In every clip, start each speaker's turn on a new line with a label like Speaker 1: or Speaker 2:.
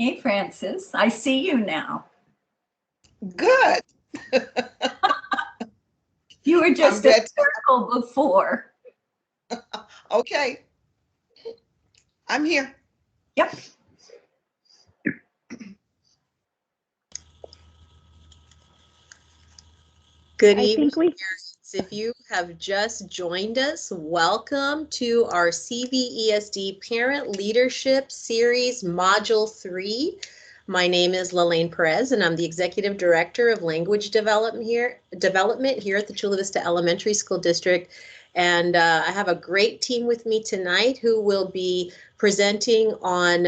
Speaker 1: Hey, Francis, I see you now.
Speaker 2: Good.
Speaker 1: You were just a circle before.
Speaker 2: Okay. I'm here.
Speaker 1: Yep.
Speaker 3: Good evening. If you have just joined us, welcome to our CVESD Parent Leadership Series Module 3. My name is Lalaine Perez, and I'm the Executive Director of Language Development here at the Chula Vista Elementary School District. And I have a great team with me tonight who will be presenting on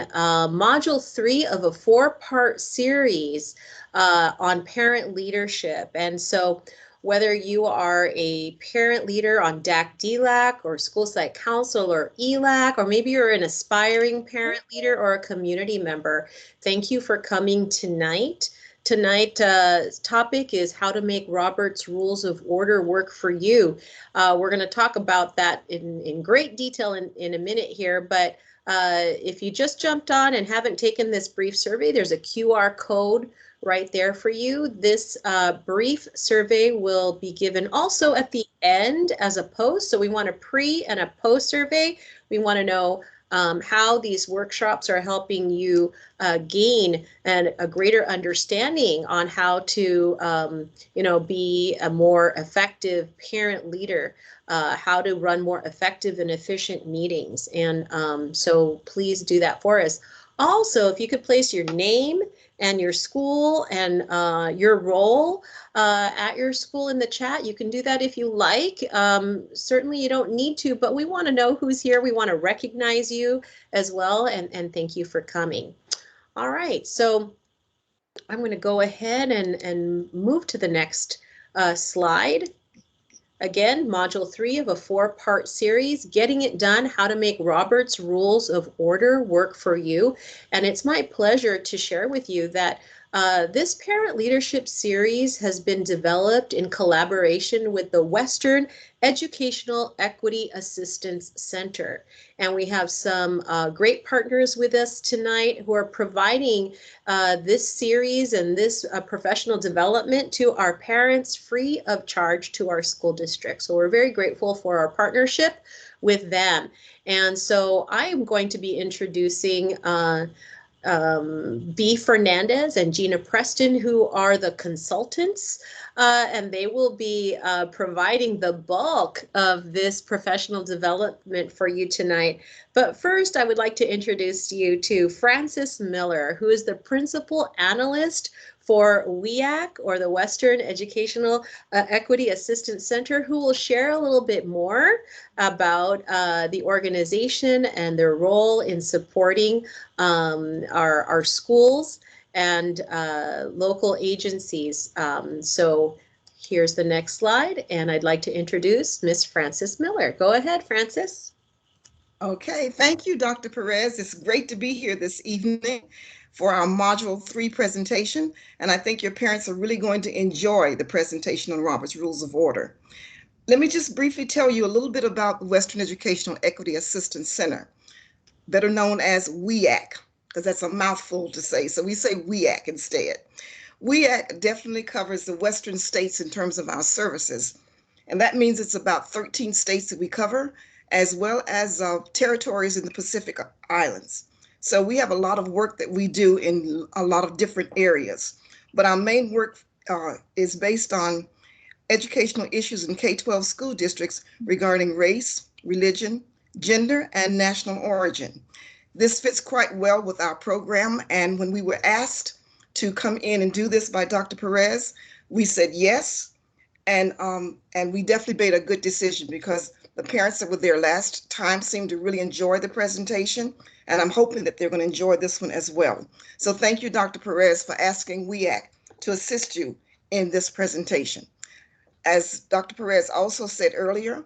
Speaker 3: Module 3 of a 4-part series on parent leadership. And so whether you are a parent leader on DAC-DLAC or school site council or ELAC, or maybe you're an aspiring parent leader or a community member, thank you for coming tonight. Tonight's topic is how to make Robert's Rules of Order work for you. We're going to talk about that in great detail in a minute here, but if you just jumped on and haven't taken this brief survey, there's a QR code right there for you. This brief survey will be given also at the end as a post. So we want a pre and a post survey. We want to know how these workshops are helping you gain a greater understanding on how to, be a more effective parent leader, how to run more effective and efficient meetings. And so please do that for us. Also, if you could place your name and your school and your role at your school in the chat, you can do that if you like. Certainly you don't need to, but we want to know who's here. We want to recognize you as well, and thank you for coming. All right, so I'm going to go ahead and move to the next slide. Again, Module 3 of a 4-part series, Getting It Done, How to Make Robert's Rules of Order Work for You. And it's my pleasure to share with you that this parent leadership series has been developed in collaboration with the Western Educational Equity Assistance Center. And we have some great partners with us tonight who are providing this series and this professional development to our parents free of charge to our school district. So we're very grateful for our partnership with them. And so I am going to be introducing Fernandez and Jeana Preston, who are the consultants, and they will be providing the bulk of this professional development for you tonight. But first, I would like to introduce you to Francis Miller, who is the Principal Analyst for WEAC, or the Western Educational Equity Assistance Center, who will share a little bit more about the organization and their role in supporting our schools and local agencies. So here's the next slide, and I'd like to introduce Miss Francis Miller. Go ahead, Francis.
Speaker 2: Okay, thank you, Dr. Perez. It's great to be here this evening for our Module 3 presentation, and I think your parents are really going to enjoy the presentation on Robert's Rules of Order. Let me just briefly tell you a little bit about the Western Educational Equity Assistance Center, better known as WEAC, because that's a mouthful to say, so we say WEAC instead. WEAC definitely covers the Western states in terms of our services, and that means it's about 13 states that we cover, as well as territories in the Pacific Islands. So we have a lot of work that we do in a lot of different areas, but our main work is based on educational issues in K-12 school districts regarding race, religion, gender, and national origin. This fits quite well with our program, and when we were asked to come in and do this by Dr. Perez, we said yes, and we definitely made a good decision because the parents that were there last time seemed to really enjoy the presentation, and I'm hoping that they're going to enjoy this one as well. So thank you, Dr. Perez, for asking WEAC to assist you in this presentation. As Dr. Perez also said earlier,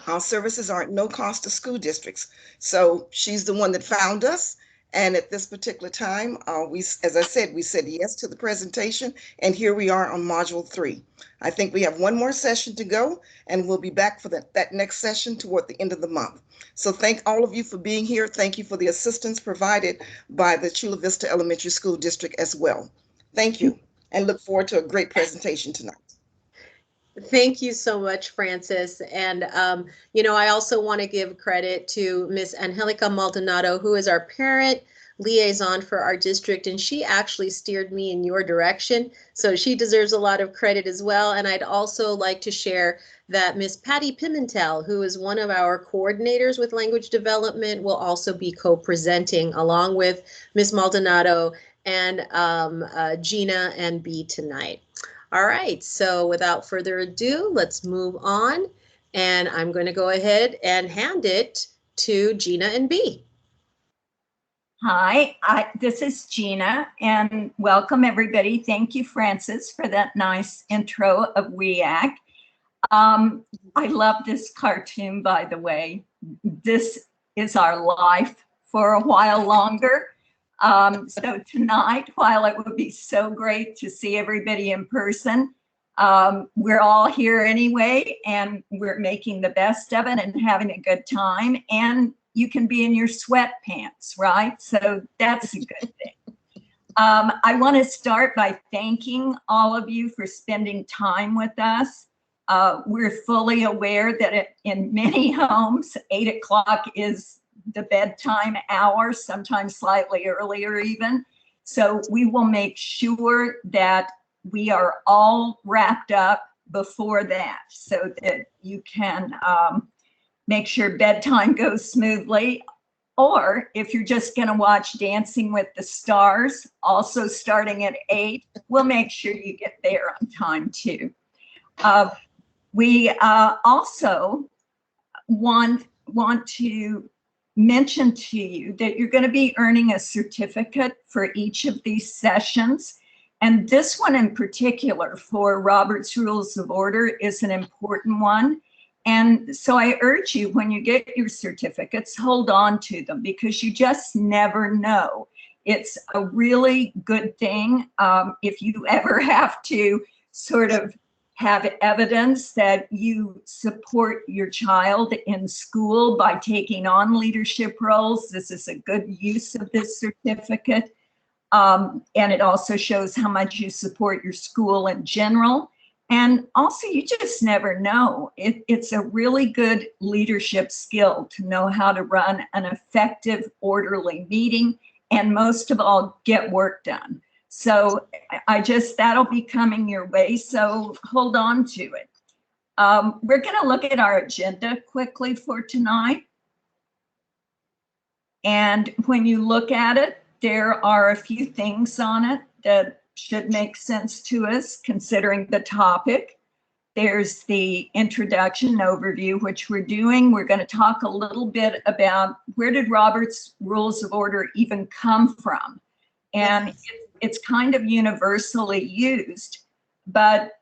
Speaker 2: our services are at no cost to school districts. So she's the one that found us, And at this particular time, as I said, we said yes to the presentation, and here we are on Module 3. I think we have one more session to go, and we'll be back for that next session toward the end of the month. So thank all of you for being here. Thank you for the assistance provided by the Chula Vista Elementary School District as well. Thank you, and look forward to a great presentation tonight.
Speaker 3: Thank you so much, Frances. And, I also want to give credit to Miss Angelica Maldonado, who is our parent liaison for our district, and she actually steered me in your direction. So she deserves a lot of credit as well. And I'd also like to share that Miss Patty Pimentel, who is one of our coordinators with language development, will also be co-presenting along with Miss Maldonado and Gina and B tonight. All right, so without further ado, let's move on. And I'm going to go ahead and hand it to Gina and B.
Speaker 1: Hi, this is Gina, and welcome everybody. Thank you, Frances, for that nice intro of WEAC. I love this cartoon, by the way. This is our life for a while longer. So tonight, while it would be so great to see everybody in person, we're all here anyway, and we're making the best of it and having a good time. And you can be in your sweatpants, right? So that's a good thing. I want to start by thanking all of you for spending time with us. We're fully aware that in many homes, 8 o'clock is the bedtime hour, sometimes slightly earlier even. So we will make sure that we are all wrapped up before that so that you can make sure bedtime goes smoothly. Or if you're just going to watch Dancing with the Stars, also starting at 8, we'll make sure you get there on time too. We also want to mention to you that you're going to be earning a certificate for each of these sessions. And this one in particular for Robert's Rules of Order is an important one. And so I urge you, when you get your certificates, hold on to them because you just never know. It's a really good thing if you ever have to sort of have evidence that you support your child in school by taking on leadership roles. This is a good use of this certificate. And it also shows how much you support your school in general. And also, you just never know. It's a really good leadership skill to know how to run an effective, orderly meeting, and most of all, get work done. So that'll be coming your way, so hold on to it. We're going to look at our agenda quickly for tonight. And when you look at it, there are a few things on it that should make sense to us considering the topic. There's the introduction overview, which we're doing. We're going to talk a little bit about where did Robert's Rules of Order even come from? And it's kind of universally used, but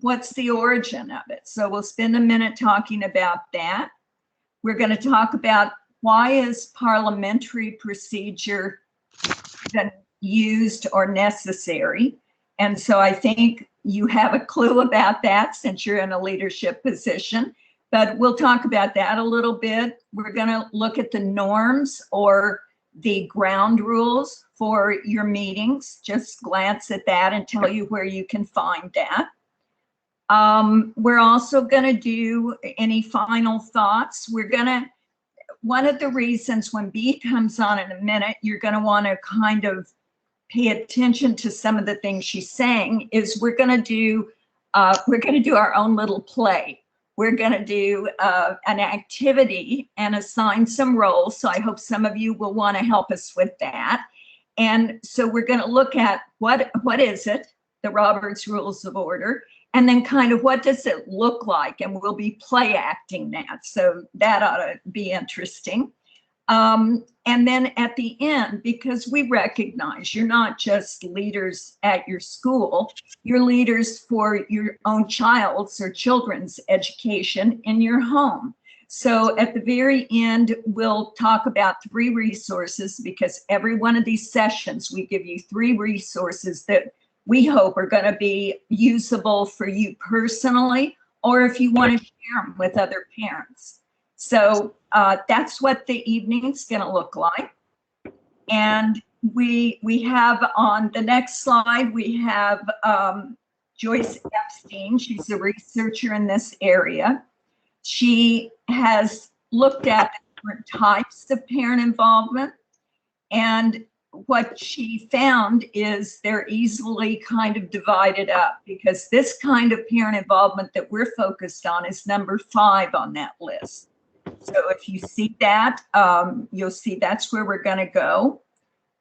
Speaker 1: what's the origin of it? So we'll spend a minute talking about that. We're going to talk about why is parliamentary procedure used or necessary. And so I think you have a clue about that since you're in a leadership position, but we'll talk about that a little bit. We're going to look at the norms or the ground rules for your meetings. Just glance at that and tell you where you can find that. We're also going to do any final thoughts. One of the reasons when B comes on in a minute, you're going to want to kind of pay attention to some of the things she's saying is we're going to do our own little play. We're going to do an activity and assign some roles. So I hope some of you will want to help us with that. And so we're going to look at what is it, the Robert's Rules of Order, and then kind of what does it look like? And we'll be play acting that. So that ought to be interesting. And then at the end, because we recognize you're not just leaders at your school, you're leaders for your own child's or children's education in your home. So at the very end, we'll talk about 3 resources, because every one of these sessions, we give you 3 resources that we hope are going to be usable for you personally, or if you want to share them with other parents. So that's what the evening's going to look like. And we have on the next slide, we have Joyce Epstein. She's a researcher in this area. She has looked at different types of parent involvement, and what she found is they're easily kind of divided up, because this kind of parent involvement that we're focused on is number 5 on that list. So if you see that, you'll see that's where we're going to go.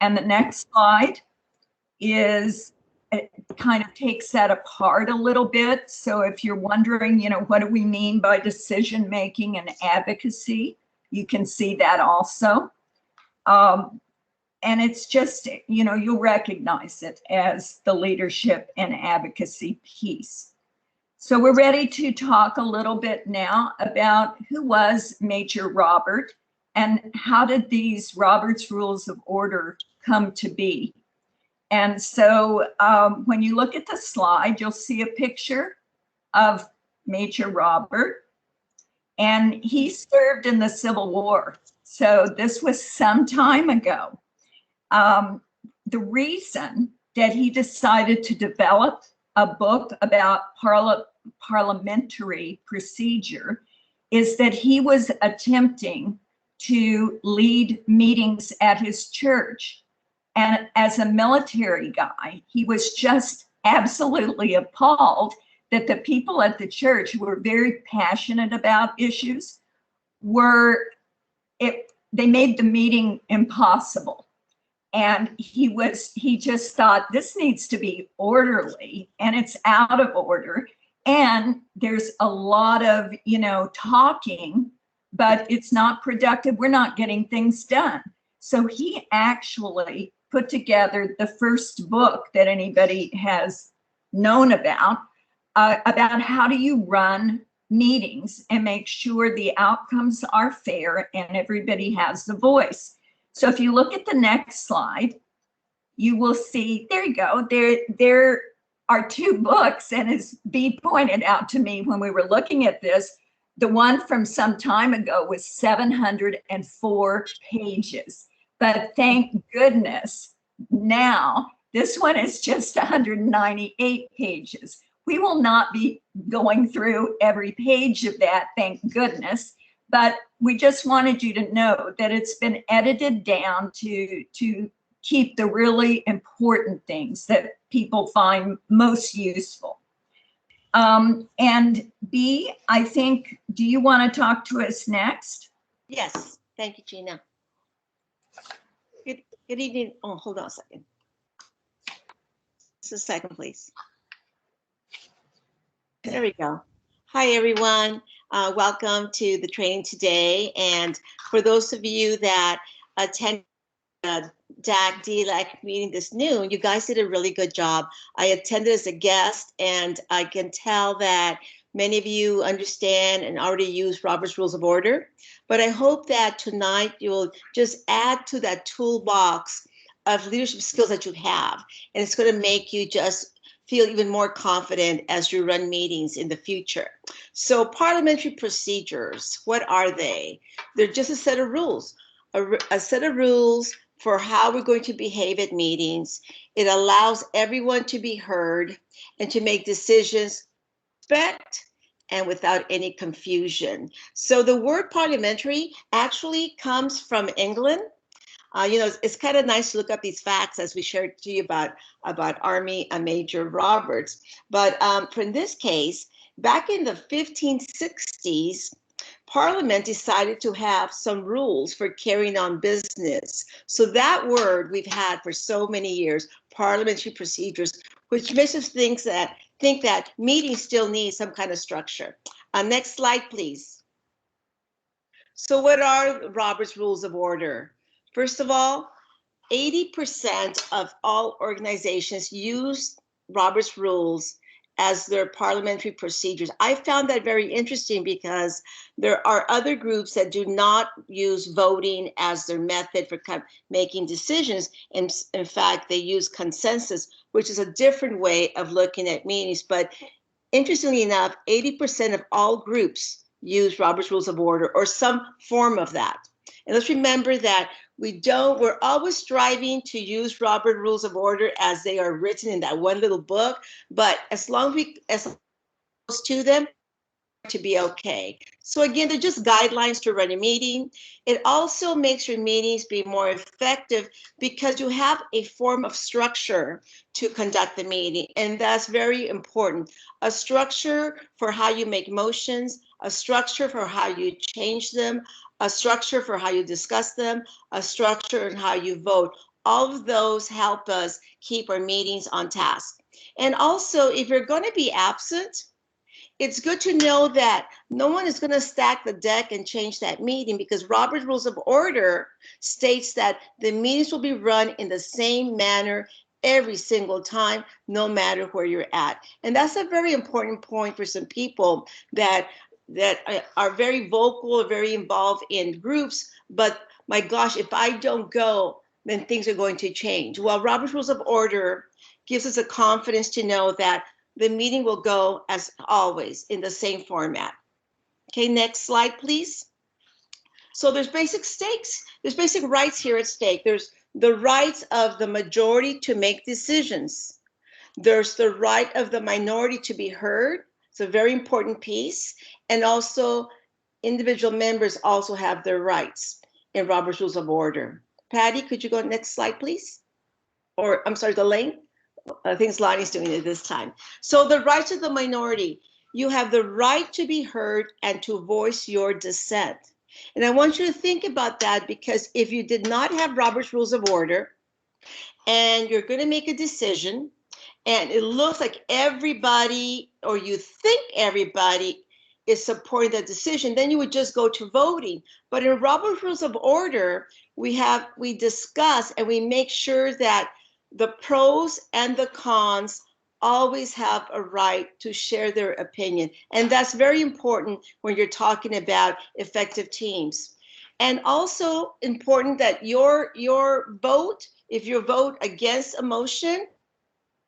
Speaker 1: And the next slide is, it kind of takes that apart a little bit. So if you're wondering, you know, what do we mean by decision making and advocacy, you can see that also. And it's just, you know, you'll recognize it as the leadership and advocacy piece. So we're ready to talk a little bit now about who was Major Robert and how did these Robert's Rules of Order come to be. And so when you look at the slide, you'll see a picture of Major Robert, and he served in the Civil War. So this was some time ago. The reason that he decided to develop a book about parliamentary procedure is that he was attempting to lead meetings at his church. And as a military guy, he was just absolutely appalled that the people at the church who were very passionate about issues they made the meeting impossible. And he just thought, this needs to be orderly, and it's out of order. And there's a lot of, you know, talking, but it's not productive. We're not getting things done. So he actually put together the first book that anybody has known about how do you run meetings and make sure the outcomes are fair and everybody has the voice. So if you look at the next slide, you will see, there you go, there are 2 books, and as Bea pointed out to me when we were looking at this, the one from some time ago was 704 pages. But thank goodness, now this one is just 198 pages. We will not be going through every page of that, thank goodness. But we just wanted you to know that it's been edited down to keep the really important things that people find most useful. And Bea, I think, do you want to talk to us next?
Speaker 4: Yes, thank you, Jeana. Good evening. Oh, hold on a second. Just a second, please. There we go. Hi, everyone. Welcome to the training today. And for those of you that attend DAC meeting this noon, you guys did a really good job. I attended as a guest, and I can tell that many of you understand and already use Robert's Rules of Order. But I hope that tonight you'll just add to that toolbox of leadership skills that you have. And it's going to make you just feel even more confident as you run meetings in the future. So parliamentary procedures, what are they? They're just a set of rules, a set of rules for how we're going to behave at meetings. It allows everyone to be heard and to make decisions with respect and without any confusion. So the word parliamentary actually comes from England. You know, it's kind of nice to look up these facts as we shared to you about Army Major Roberts. But in this case, back in the 1560s, Parliament decided to have some rules for carrying on business. So that word we've had for so many years, parliamentary procedures, which makes us think that meetings still need some kind of structure. Next slide, please. So what are Robert's Rules of Order? First of all, 80% of all organizations use Robert's Rules as their parliamentary procedures. I found that very interesting because there are other groups that do not use voting as their method for making decisions. In fact, they use consensus, which is a different way of looking at meetings. But interestingly enough, 80% of all groups use Robert's Rules of Order or some form of that. And let's remember that we're always striving to use Robert Rules of Order as they are written in that one little book, but as long as close to them, to be okay. So again, they're just guidelines to run a meeting. It also makes your meetings be more effective because you have a form of structure to conduct the meeting, and that's very important. A structure for how you make motions, a structure for how you change them, a structure for how you discuss them, a structure in how you vote. All of those help us keep our meetings on task. And also, if you're going to be absent, it's good to know that no one is going to stack the deck and change that meeting, because Robert's Rules of Order states that the meetings will be run in the same manner every single time, no matter where you're at. And that's a very important point for some people that are very vocal or very involved in groups, but my gosh, if I don't go, then things are going to change. Well, Robert's Rules of Order gives us a confidence to know that the meeting will go as always in the same format. Okay, next slide, please. So there's basic stakes. There's basic rights here at stake. There's the rights of the majority to make decisions. There's the right of the minority to be heard. It's a very important piece. And also, individual members also have their rights in Robert's Rules of Order. Patty, could you go next slide, please? Or, I'm sorry, Elaine? I think Lonnie's doing it this time. So the rights of the minority, you have the right to be heard and to voice your dissent. And I want you to think about that, because if you did not have Robert's Rules of Order and you're going to make a decision and it looks like everybody, or you think everybody, is supporting the decision, then you would just go to voting. But in Robert's Rules of Order, we discuss and we make sure that the pros and the cons always have a right to share their opinion. And that's very important when you're talking about effective teams. And also important that your vote, if you vote against a motion,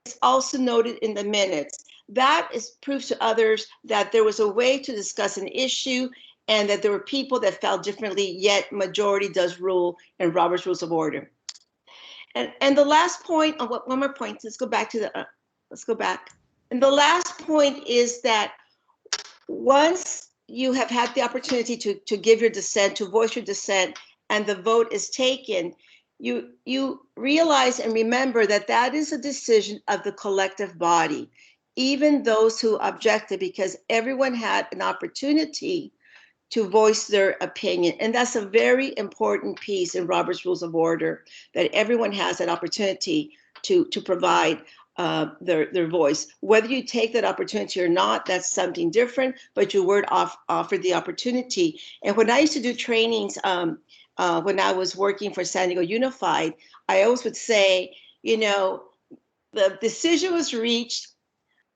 Speaker 4: is also noted in the minutes. That is proof to others that there was a way to discuss an issue and that there were people that felt differently, yet majority does rule in Robert's Rules of Order. And the last point, one more point, let's go back. And the last point is that once you have had the opportunity to give your dissent, to voice your dissent, and the vote is taken, you realize and remember that that is a decision of the collective body, even those who objected, because everyone had an opportunity to voice their opinion. And that's a very important piece in Robert's Rules of Order, that everyone has that opportunity to provide their voice. Whether you take that opportunity or not, that's something different, but you were offered the opportunity. And when I used to do trainings, when I was working for San Diego Unified, I always would say, the decision was reached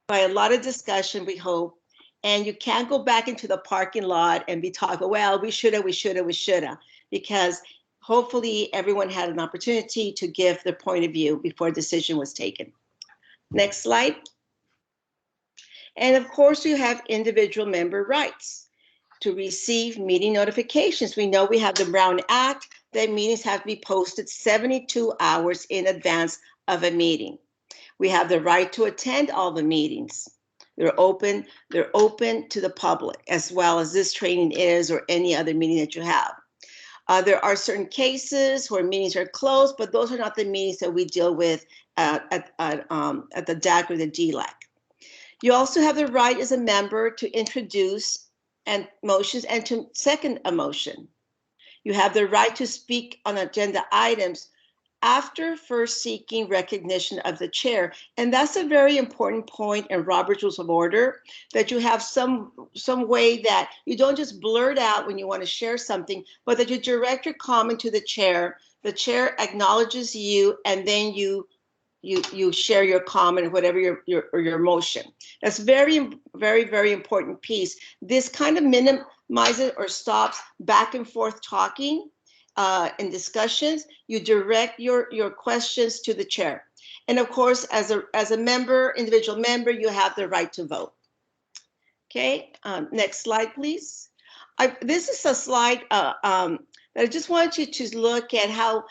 Speaker 4: by a lot of discussion, we hope, and you can't go back into the parking lot and be talking, well, we shoulda, because hopefully everyone had an opportunity to give their point of view before a decision was taken. Next slide. And of course, you have individual member rights to receive meeting notifications. We know we have the Brown Act that meetings have to be posted 72 hours in advance of a meeting. We have the right to attend all the meetings. They're open to the public, as well as this training is, or any other meeting that you have. There are certain cases where meetings are closed, but those are not the meetings that we deal with at the DAC or the DLAC. You also have the right as a member to introduce motions and to second a motion. You have the right to speak on agenda items after first seeking recognition of the chair. And that's a very important point in Robert's Rules of Order, that you have some way that you don't just blurt out when you want to share something, but that you direct your comment to the chair acknowledges you, and then you you share your comment, whatever your motion. That's very, very, very important piece. This kind of minimizes or stops back and forth talking and discussions. You direct your questions to the chair. And of course, as a member, individual member, you have the right to vote. Okay, next slide, please. This is a slide that I just want you to look at how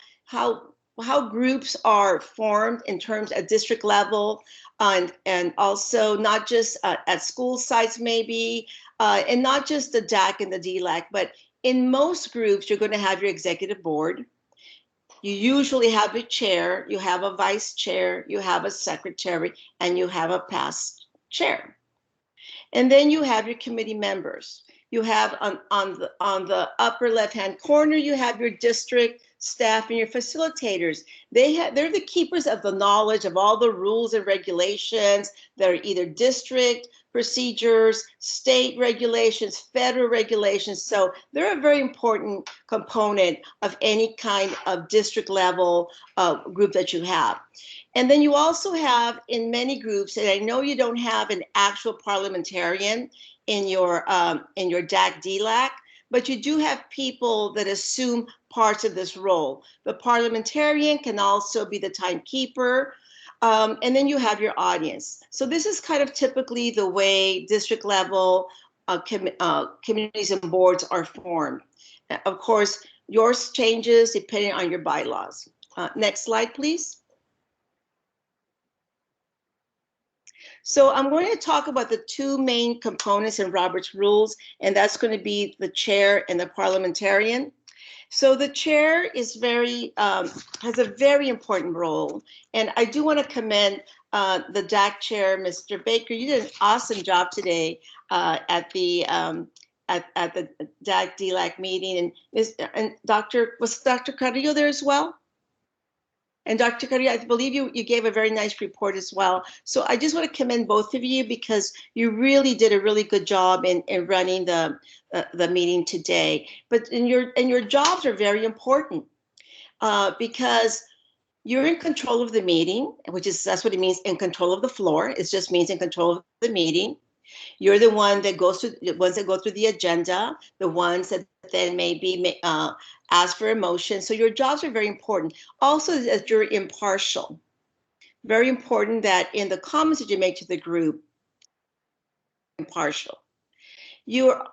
Speaker 4: groups are formed in terms at district level, and also not just at school sites maybe, and not just the DAC and the DLAC, but in most groups, you're going to have your executive board. You usually have a chair, you have a vice chair, you have a secretary, and you have a past chair. And then you have your committee members. You have on the upper left-hand corner, you have your district staff and your facilitators. They're the keepers of the knowledge of all the rules and regulations that are either district procedures, state regulations, federal regulations. So they're a very important component of any kind of district level group that you have. And then you also have in many groups, and I know you don't have an actual parliamentarian in your DAC DLAC, but you do have people that assume parts of this role. The parliamentarian can also be the timekeeper, and then you have your audience. So this is kind of typically the way district level committees and boards are formed. Of course, yours changes depending on your bylaws. Next slide, please. So I'm going to talk about the two main components in Robert's rules, and that's going to be the chair and the parliamentarian. So the chair is has a very important role, and I do want to commend the DAC chair, Mr. Baker. You did an awesome job today at the DAC DLAC meeting, and was Dr. Carrillo there as well? And Dr. Carrillo, I believe you gave a very nice report as well. So I just want to commend both of you because you really did a really good job in running the meeting today. But your jobs are very important because you're in control of the meeting, that's what it means, in control of the floor. It just means in control of the meeting. You're the one that goes through the ones that go through the agenda, the ones that then maybe ask for a motion. So your jobs are very important. Also, that you're impartial. Very important that in the comments that you make to the group, impartial.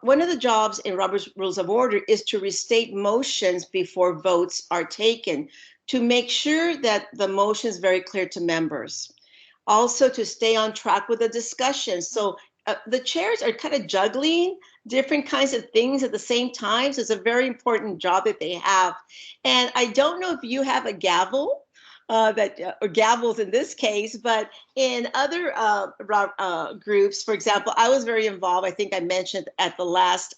Speaker 4: One of the jobs in Robert's Rules of Order is to restate motions before votes are taken, to make sure that the motion is very clear to members. Also, to stay on track with the discussion. So the chairs are kind of juggling different kinds of things at the same time. So it's a very important job that they have. And I don't know if you have a gavel or gavels in this case, but in other groups, for example, I was very involved. I think I mentioned at the last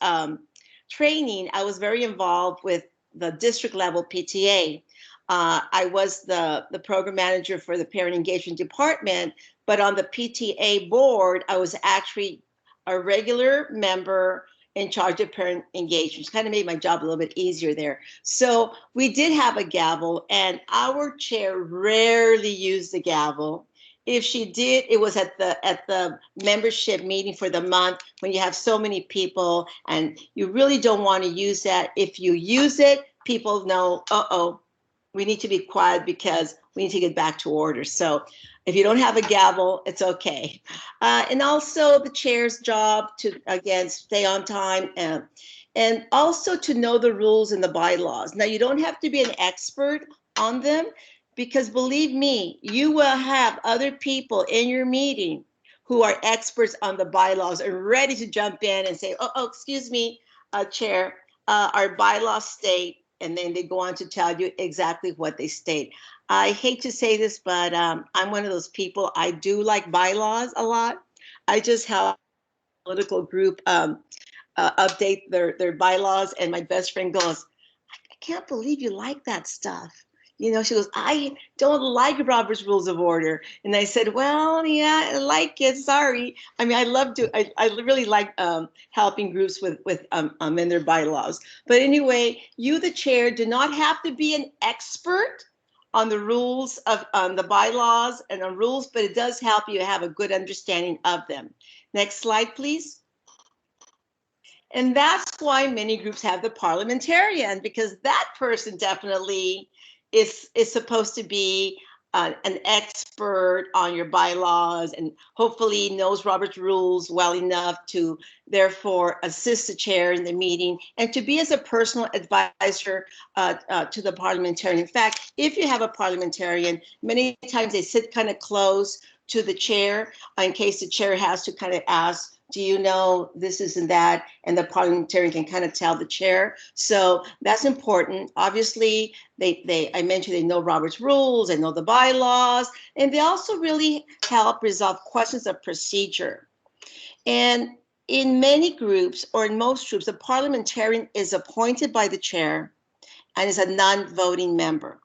Speaker 4: training, I was very involved with the district level PTA. I was the program manager for the parent engagement department, but on the PTA board, I was actually a regular member in charge of parent engagement. Kind of made my job a little bit easier there. So we did have a gavel, and our chair rarely used the gavel. If she did, it was at the membership meeting for the month when you have so many people, and you really don't want to use that. If you use it, people know, uh-oh, we need to be quiet because we need to get back to order. So if you don't have a gavel, it's okay. And also the chair's job to, again, stay on time and also to know the rules and the bylaws. Now, you don't have to be an expert on them because believe me, you will have other people in your meeting who are experts on the bylaws and ready to jump in and say, oh, excuse me, Chair, our bylaws state, and then they go on to tell you exactly what they state. I hate to say this, but I'm one of those people. I do like bylaws a lot. I just have a political group update their bylaws, and my best friend goes, I can't believe you like that stuff. You know, she goes, I don't like Robert's Rules of Order. And I said, well, yeah, I like it. Sorry. I mean, I really like helping groups with in their bylaws. But anyway, you, the chair, do not have to be an expert on the rules on the bylaws and on rules, but it does help you have a good understanding of them. Next slide, please. And that's why many groups have the parliamentarian, because that person definitely is supposed to be an expert on your bylaws and hopefully knows Robert's rules well enough to therefore assist the chair in the meeting and to be as a personal advisor to the parliamentarian. In fact, if you have a parliamentarian, many times they sit kind of close to the chair in case the chair has to kind of ask, do you know this, and that? And the parliamentarian can kind of tell the chair. So that's important. Obviously, I mentioned they know Robert's rules, they know the bylaws, and they also really help resolve questions of procedure. And in many groups, or in most groups, the parliamentarian is appointed by the chair and is a non-voting member.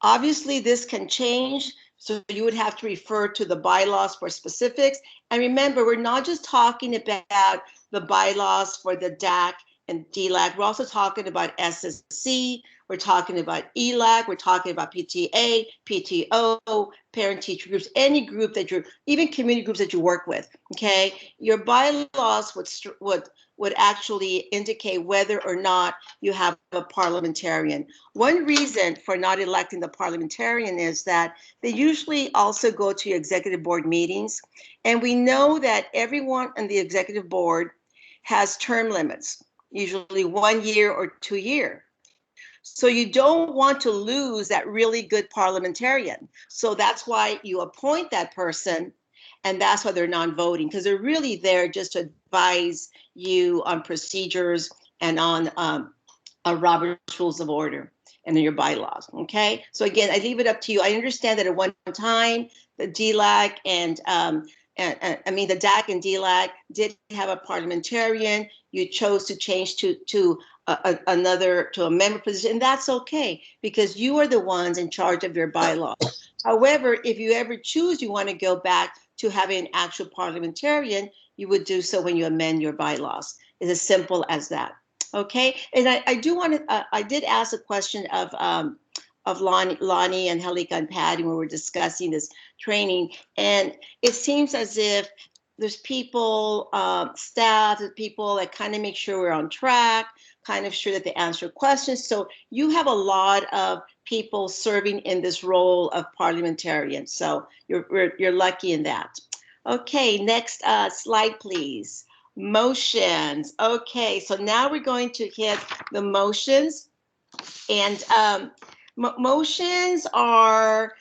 Speaker 4: Obviously, this can change. So you would have to refer to the bylaws for specifics. And remember, we're not just talking about the bylaws for the DAC and DLAC. We're also talking about SSC. We're talking about ELAC. We're talking about PTA, PTO, parent-teacher groups, any group that you're, even community groups that you work with, okay? Your bylaws would actually indicate whether or not you have a parliamentarian. One reason for not electing the parliamentarian is that they usually also go to your executive board meetings. And we know that everyone on the executive board has term limits, usually 1 year or 2 years. So you don't want to lose that really good parliamentarian. So that's why you appoint that person, and that's why they're non-voting, because they're really there just to advise you on procedures and on Robert's Rules of Order and your bylaws, okay? So again, I leave it up to you. I understand that at one time, the DLAC and the DAC and DLAC did have a parliamentarian. You chose to change to a member position, and that's okay, because you are the ones in charge of your bylaws. However, if you ever choose you want to go back to having an actual parliamentarian, you would do so when you amend your bylaws. It's as simple as that. Okay, and I do want to. I did ask a question of Lonnie and Helika and Patty when we were discussing this training, and it seems as if there's people, staff, people that kind of make sure we're on track, kind of sure that they answer questions. So you have a lot of people serving in this role of parliamentarian. So you're lucky in that. Okay, next slide, please. Motions. Okay, so now we're going to hit the motions. And motions are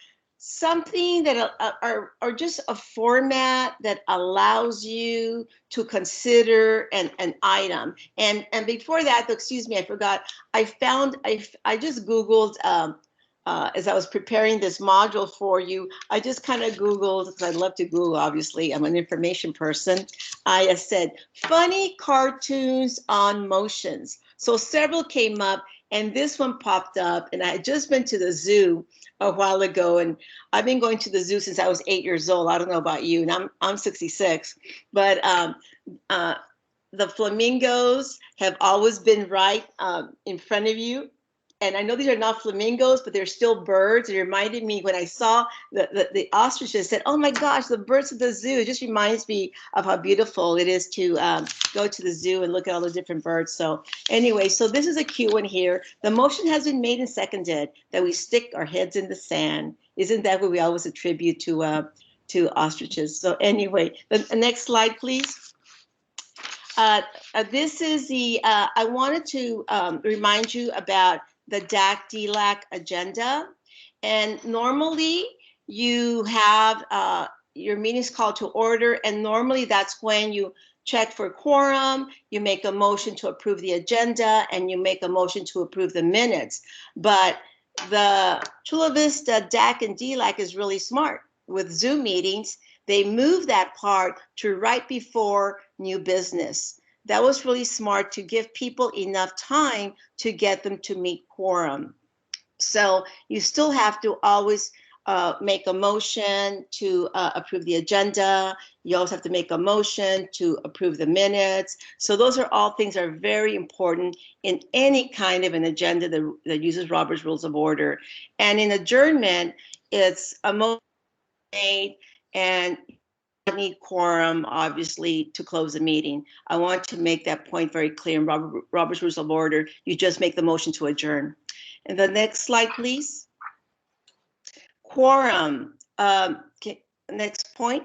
Speaker 4: something that are just a format that allows you to consider an item. And before that, excuse me, I forgot. I just Googled, as I was preparing this module for you, I just kind of Googled, because I love to Google, obviously, I'm an information person. I said, funny cartoons on motions. So several came up, and this one popped up, and I had just been to the zoo a while ago, and I've been going to the zoo since I was 8 years old. I don't know about you, and I'm 66, but the flamingos have always been right in front of you. And I know these are not flamingos, but they're still birds. It reminded me when I saw the ostriches, said, oh my gosh, the birds at the zoo. It just reminds me of how beautiful it is to go to the zoo and look at all the different birds. So anyway, so this is a cute one here. The motion has been made and seconded that we stick our heads in the sand. Isn't that what we always attribute to ostriches? So anyway, the next slide, please. This is I wanted to remind you about the DAC DLAC agenda. And normally you have your meetings called to order, and normally that's when you check for quorum, you make a motion to approve the agenda, and you make a motion to approve the minutes. But the Chula Vista DAC and DLAC is really smart. With Zoom meetings, they move that part to right before new business. That was really smart to give people enough time to get them to meet quorum. So you still have to always make a motion to approve the agenda. You also have to make a motion to approve the minutes. So those are all things that are very important in any kind of an agenda that uses Robert's Rules of Order. And in adjournment, it's a motion made and you need quorum, obviously, to close the meeting. I want to make that point very clear in Robert's Rules of Order. You just make the motion to adjourn. And the next slide, please. Quorum. Okay, next point.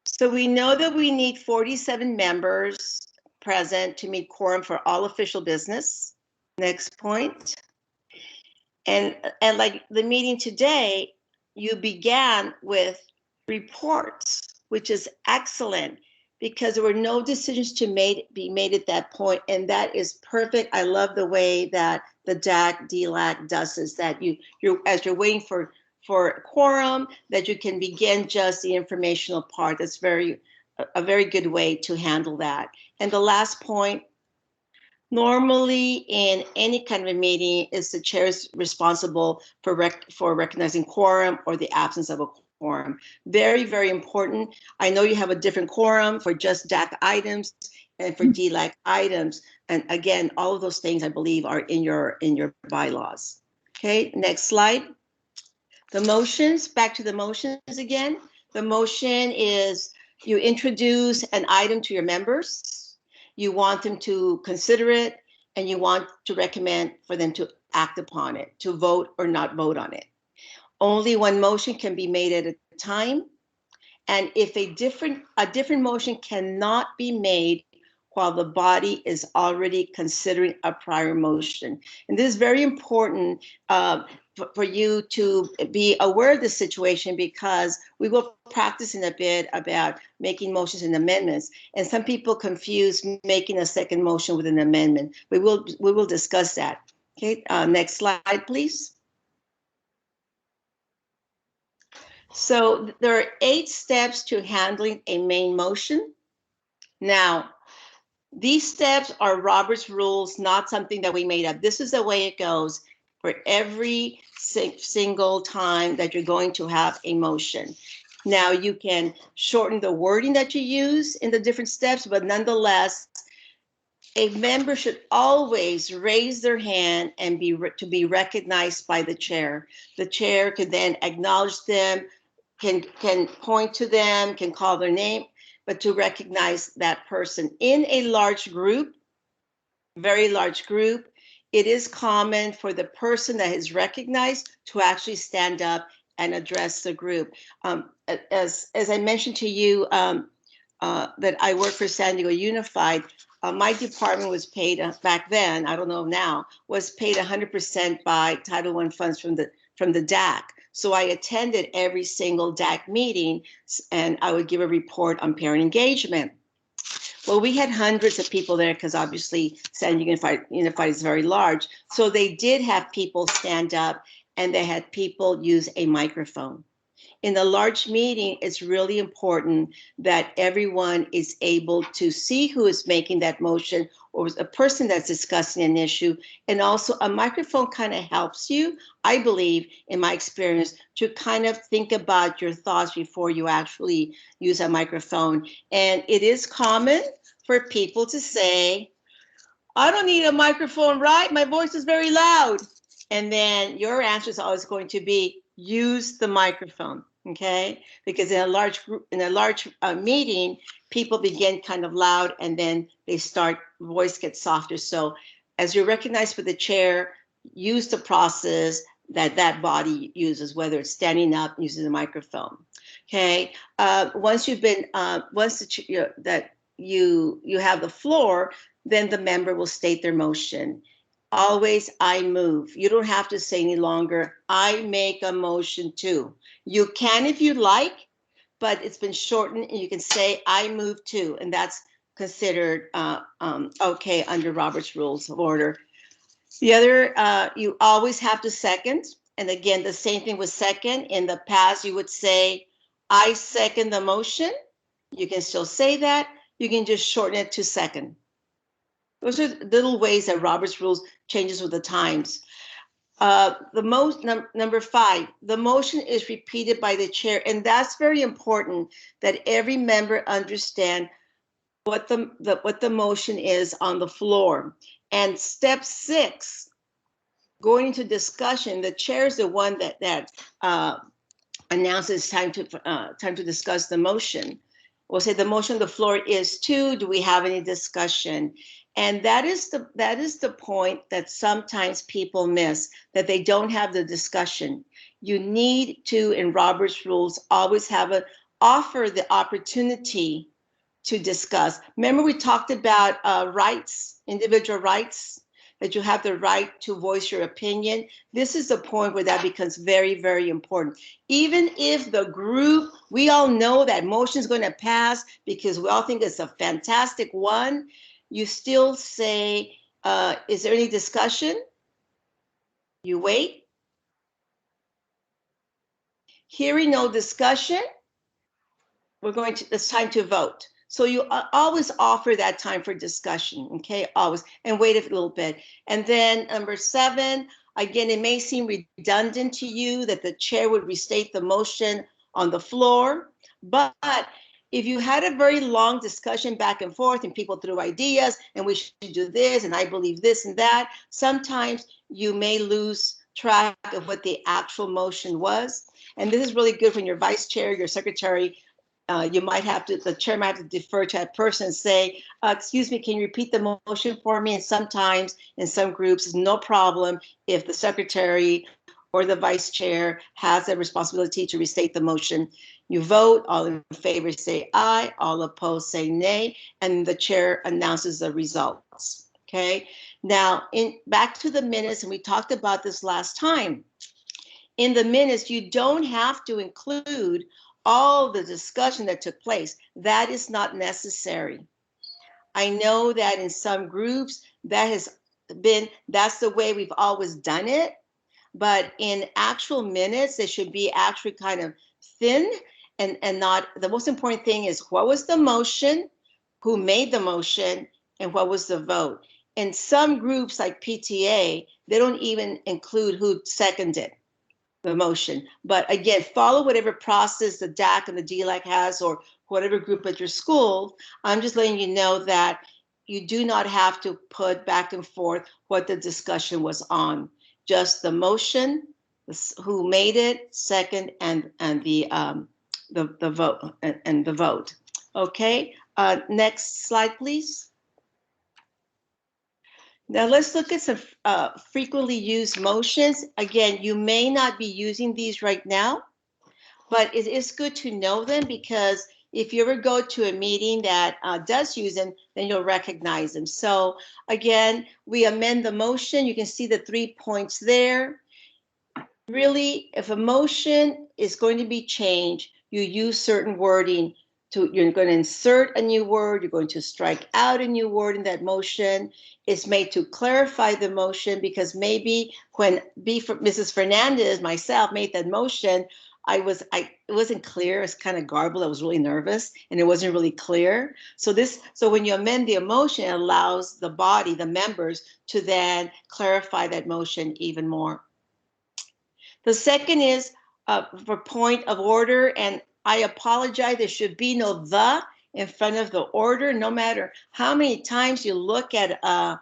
Speaker 4: So we know that we need 47 members present to meet quorum for all official business. Next point. And like the meeting today, you began with reports, which is excellent because there were no decisions to be made at that point, and that is perfect. I love the way that the DAC, DLAC does this, that as you're waiting for quorum, that you can begin just the informational part. That's a very good way to handle that. And the last point, normally in any kind of a meeting, is the chair is responsible for recognizing quorum or the absence of a quorum. Very, very important. I know you have a different quorum for just DAC items and for DLAC items. And again, all of those things I believe are in your bylaws. Okay, next slide. The motions, back to the motions again. The motion is you introduce an item to your members. You want them to consider it, and you want to recommend for them to act upon it, to vote or not vote on it. Only one motion can be made at a time. And if a different motion cannot be made while the body is already considering a prior motion. And this is very important for you to be aware of the situation, because we will practice in a bit about making motions and amendments. And some people confuse making a second motion with an amendment. We will discuss that. Okay, next slide, please. So there are 8 steps to handling a main motion. Now, these steps are Robert's rules, not something that we made up. This is the way it goes for every single time that you're going to have a motion. Now, you can shorten the wording that you use in the different steps, but nonetheless, a member should always raise their hand and to be recognized by the chair. The chair can then acknowledge them, can point to them, can call their name, but to recognize that person. In a large group, very large group, it is common for the person that is recognized to actually stand up and address the group. As I mentioned to you, that I work for San Diego Unified, my department was paid back then, I don't know now, was paid 100% by Title I funds from the DAC. So I attended every single DAC meeting, and I would give a report on parent engagement. Well, we had hundreds of people there because obviously San Diego Unified is very large. So they did have people stand up, and they had people use a microphone. In a large meeting, it's really important that everyone is able to see who is making that motion or a person that's discussing an issue. And also a microphone kind of helps you, I believe, in my experience, to kind of think about your thoughts before you actually use a microphone. And it is common for people to say, I don't need a microphone, right? My voice is very loud. And then your answer is always going to be, use the microphone. Okay, because in a large group, in a large meeting, people begin kind of loud, and then voice gets softer. So as you're recognized for the chair, use the process that body uses, whether it's standing up, using the microphone. Okay, once you have the floor, then the member will state their motion. Always, I move. You don't have to say any longer, I make a motion to. You can if you like, but it's been shortened, and you can say, I move to, and that's considered okay under Robert's Rules of Order. The other, you always have to second. And again, the same thing with second. In the past, you would say, I second the motion. You can still say that. You can just shorten it to second. Those are little ways that Robert's Rules changes with the times. Number 5, the motion is repeated by the chair, and that's very important that every member understand what the motion is on the floor. And step 6, going into discussion, the chair is the one that announces time to discuss the motion. We'll say the motion on the floor is to, do we have any discussion? And that is the point that sometimes people miss, that they don't have the discussion. You need to, in Robert's rules, always offer the opportunity to discuss. Remember we talked about rights, individual rights, that you have the right to voice your opinion. This is the point where that becomes very, very important. Even if the group, we all know that motion is going to pass because we all think it's a fantastic one, you still say, is there any discussion? You wait. Hearing no discussion, it's time to vote. So you always offer that time for discussion, okay? Always, and wait a little bit. And then number 7, again, it may seem redundant to you that the chair would restate the motion on the floor, but if you had a very long discussion back and forth and people threw ideas and we should do this and I believe this and that, sometimes you may lose track of what the actual motion was. And this is really good when your vice chair, your secretary, the chair might have to defer to that person and say, excuse me, can you repeat the motion for me? And sometimes in some groups, it's no problem if the secretary or the vice chair has a responsibility to restate the motion. You vote, all in favor say aye, all opposed say nay, and the chair announces the results, okay? Now, back to the minutes, and we talked about this last time. In the minutes, you don't have to include all the discussion that took place. That is not necessary. I know that in some groups that's the way we've always done it, but in actual minutes, they should be actually kind of thin and not, the most important thing is what was the motion, who made the motion, and what was the vote. In some groups like PTA, they don't even include who seconded the motion. But again, follow whatever process the DAC and the DLAC has, or whatever group at your school. I'm just letting you know that you do not have to put back and forth what the discussion was on. Just the motion, who made it, second, and the vote and the vote. Okay, next slide, please. Now let's look at some frequently used motions. Again, you may not be using these right now, but it is good to know them, because if you ever go to a meeting that does use them, then you'll recognize them. So again, we amend the motion. You can see the 3 points there. Really, if a motion is going to be changed, you use certain wording. You're going to insert a new word, you're going to strike out a new word in that motion. It's made to clarify the motion, because maybe when Mrs. Fernandez, myself, made that motion, it wasn't clear, it's kind of garbled, I was really nervous, and it wasn't really clear. So when you amend the motion, it allows the body, the members, to then clarify that motion even more. The second is for point of order, and I apologize, there should be no "the" in front of the order. No matter how many times you look at a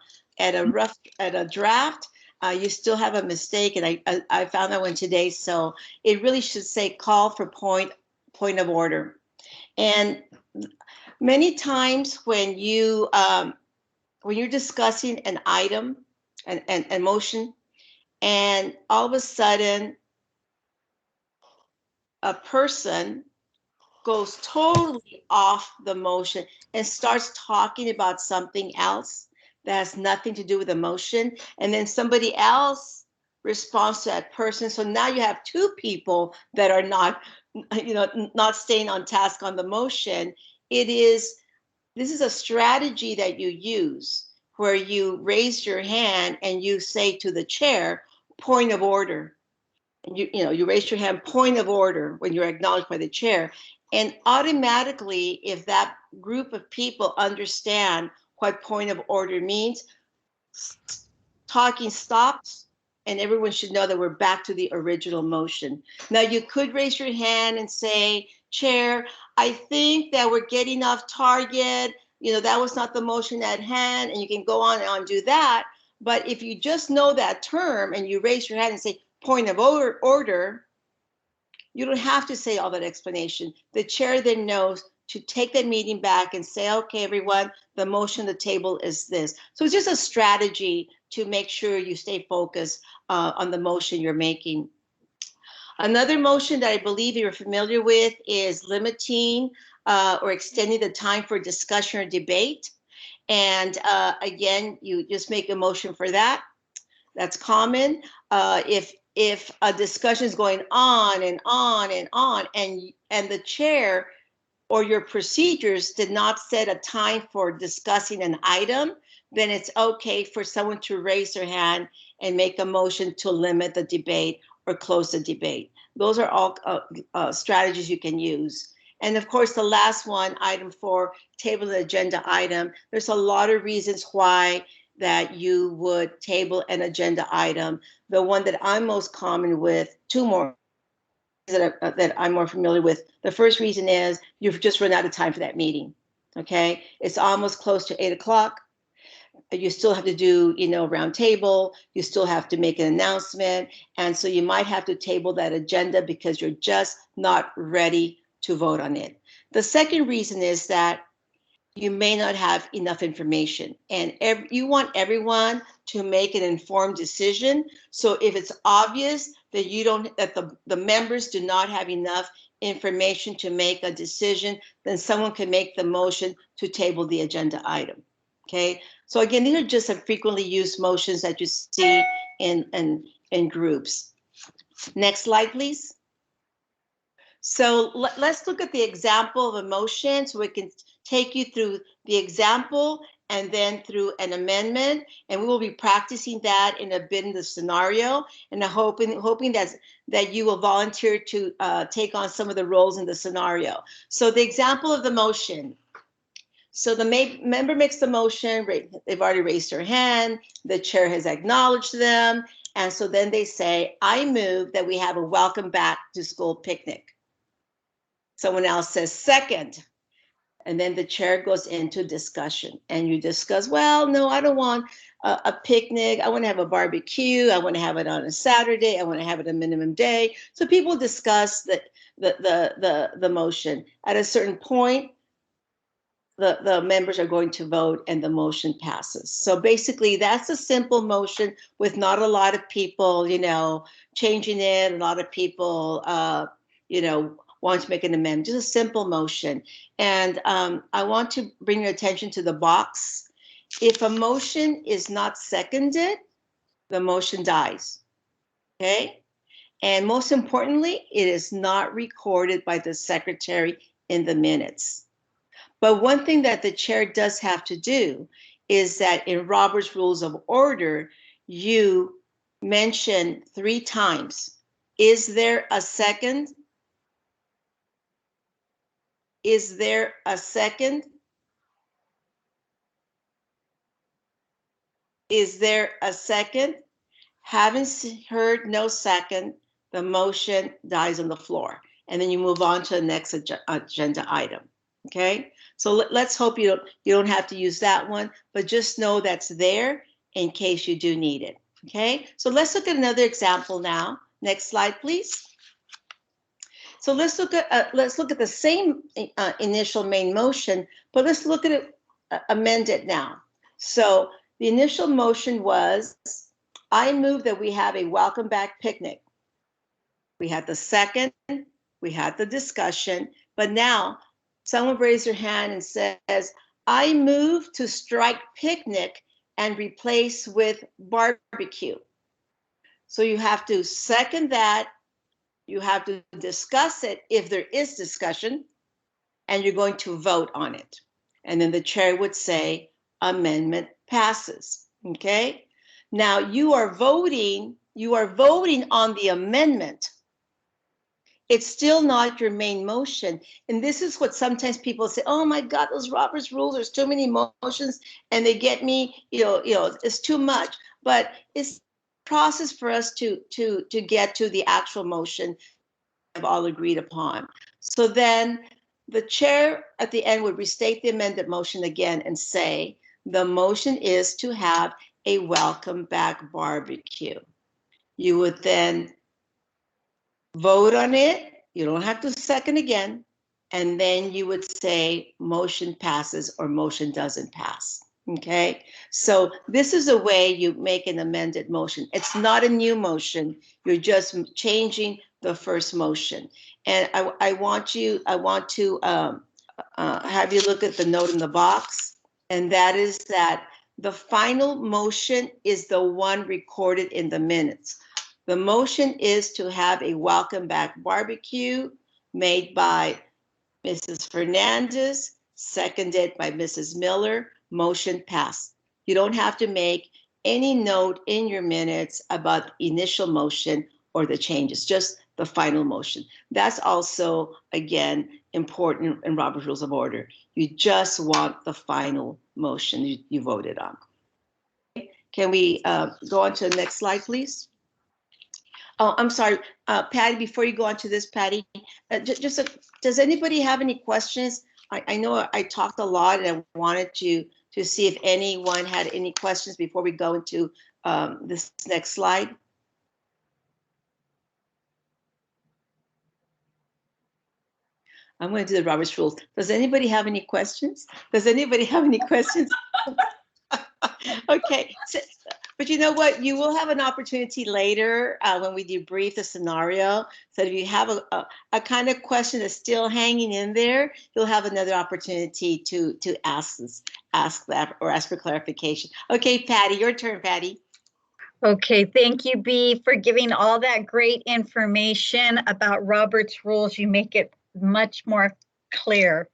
Speaker 4: draft, you still have a mistake, and I found that one today. So it really should say "call for point of order." And many times when you're discussing an item and motion, and all of a sudden a person goes totally off the motion and starts talking about something else that has nothing to do with the motion, and then somebody else responds to that person. So now you have 2 people that are not staying on task on the motion. This is a strategy that you use where you raise your hand and you say to the chair, point of order. You raise your hand, point of order, when you're acknowledged by the chair. And automatically, if that group of people understand what point of order means, talking stops and everyone should know that we're back to the original motion. Now, you could raise your hand and say, Chair, I think that we're getting off target. You know, that was not the motion at hand, and you can go on and undo that. But if you just know that term and you raise your hand and say, point of order, you don't have to say all that explanation. The chair then knows to take that meeting back and say, okay, everyone, the motion on the table is this. So it's just a strategy to make sure you stay focused on the motion you're making. Another motion that I believe you're familiar with is limiting or extending the time for discussion or debate. And again, you just make a motion for that. That's common. If a discussion is going on and on and on, and the chair or your procedures did not set a time for discussing an item, then it's okay for someone to raise their hand and make a motion to limit the debate or close the debate. Those are all strategies you can use. And of course, the last one, item 4, table the agenda item. There's a lot of reasons why that you would table an agenda item. The one that I'm most common with, 2 more that I'm more familiar with. The first reason is you've just run out of time for that meeting, okay? It's almost close to 8 o'clock. You still have to do, round table. You still have to make an announcement. And so you might have to table that agenda because you're just not ready to vote on it. The second reason is that you may not have enough information, and you want everyone to make an informed decision. So if it's obvious that the members do not have enough information to make a decision, then someone can make the motion to table the agenda item. Okay. So again, these are just some frequently used motions that you see in groups. Next slide, please. So let's look at the example of a motion so we can take you through the example and then through an amendment. And we will be practicing that in a bit in the scenario. And I'm hoping that you will volunteer to take on some of the roles in the scenario. So the example of the motion. So the member makes the motion, they've already raised their hand, the chair has acknowledged them. And so then they say, I move that we have a welcome back to school picnic. Someone else says second. And then the chair goes into discussion and you discuss, well, no, I don't want a picnic. I want to have a barbecue. I want to have it on a Saturday. I want to have it a minimum day. So people discuss the motion. At a certain point, the members are going to vote and the motion passes. So basically that's a simple motion with not a lot of people, changing it. A lot of people, want to make an amendment, just a simple motion. And I want to bring your attention to the box. If a motion is not seconded, the motion dies, okay? And most importantly, it is not recorded by the secretary in the minutes. But one thing that the chair does have to do is that in Robert's Rules of Order, you mention 3 times, is there a second? Is there a second? Is there a second? Haven't heard no second, the motion dies on the floor. And then you move on to the next agenda item, okay? So let's hope you don't have to use that one, but just know that's there in case you do need it, okay? So let's look at another example now. Next slide, please. So let's look at the same initial main motion, but let's look at it, amend it now. So the initial motion was, I move that we have a welcome back picnic. We had the second, we had the discussion, but now someone raised their hand and says, I move to strike picnic and replace with barbecue. So you have to second that. You have to discuss it if there is discussion, and you're going to vote on it. And then the chair would say, amendment passes, okay? Now you are voting on the amendment. It's still not your main motion. And this is what sometimes people say, oh my God, those Robert's rules, there's too many motions and they get me, it's too much. But it's process for us to get to the actual motion have all agreed upon. So then the chair at the end would restate the amended motion again and say, the motion is to have a welcome back barbecue. You would then vote on it. You don't have to second again. And then you would say motion passes or motion doesn't pass. Okay, so this is a way you make an amended motion. It's not a new motion. You're just changing the first motion. And I want to have you look at the note in the box, and that is that the final motion is the one recorded in the minutes. The motion is to have a welcome back barbecue made by Mrs. Fernandez, seconded by Mrs. Miller. Motion passed. You don't have to make any note in your minutes about the initial motion or the changes, just the final motion. That's also, again, important in Robert's Rules of Order. You just want the final motion you voted on. Can we go on to the next slide, please? Oh, I'm sorry, Patty, before you go on to this, Patty, does anybody have any questions? I know I talked a lot and I wanted to see if anyone had any questions before we go into this next slide. I'm going to do the Robert's Rules. Does anybody have any questions? Does anybody have any questions? Okay, so, but you know what? You will have an opportunity later when we debrief the scenario. So if you have a kind of question that's still hanging in there, you'll have another opportunity to ask that or ask for clarification. Okay, Patty, your turn, Patty.
Speaker 5: Okay, thank you, Bea, for giving all that great information about Robert's Rules. You make it much more clear.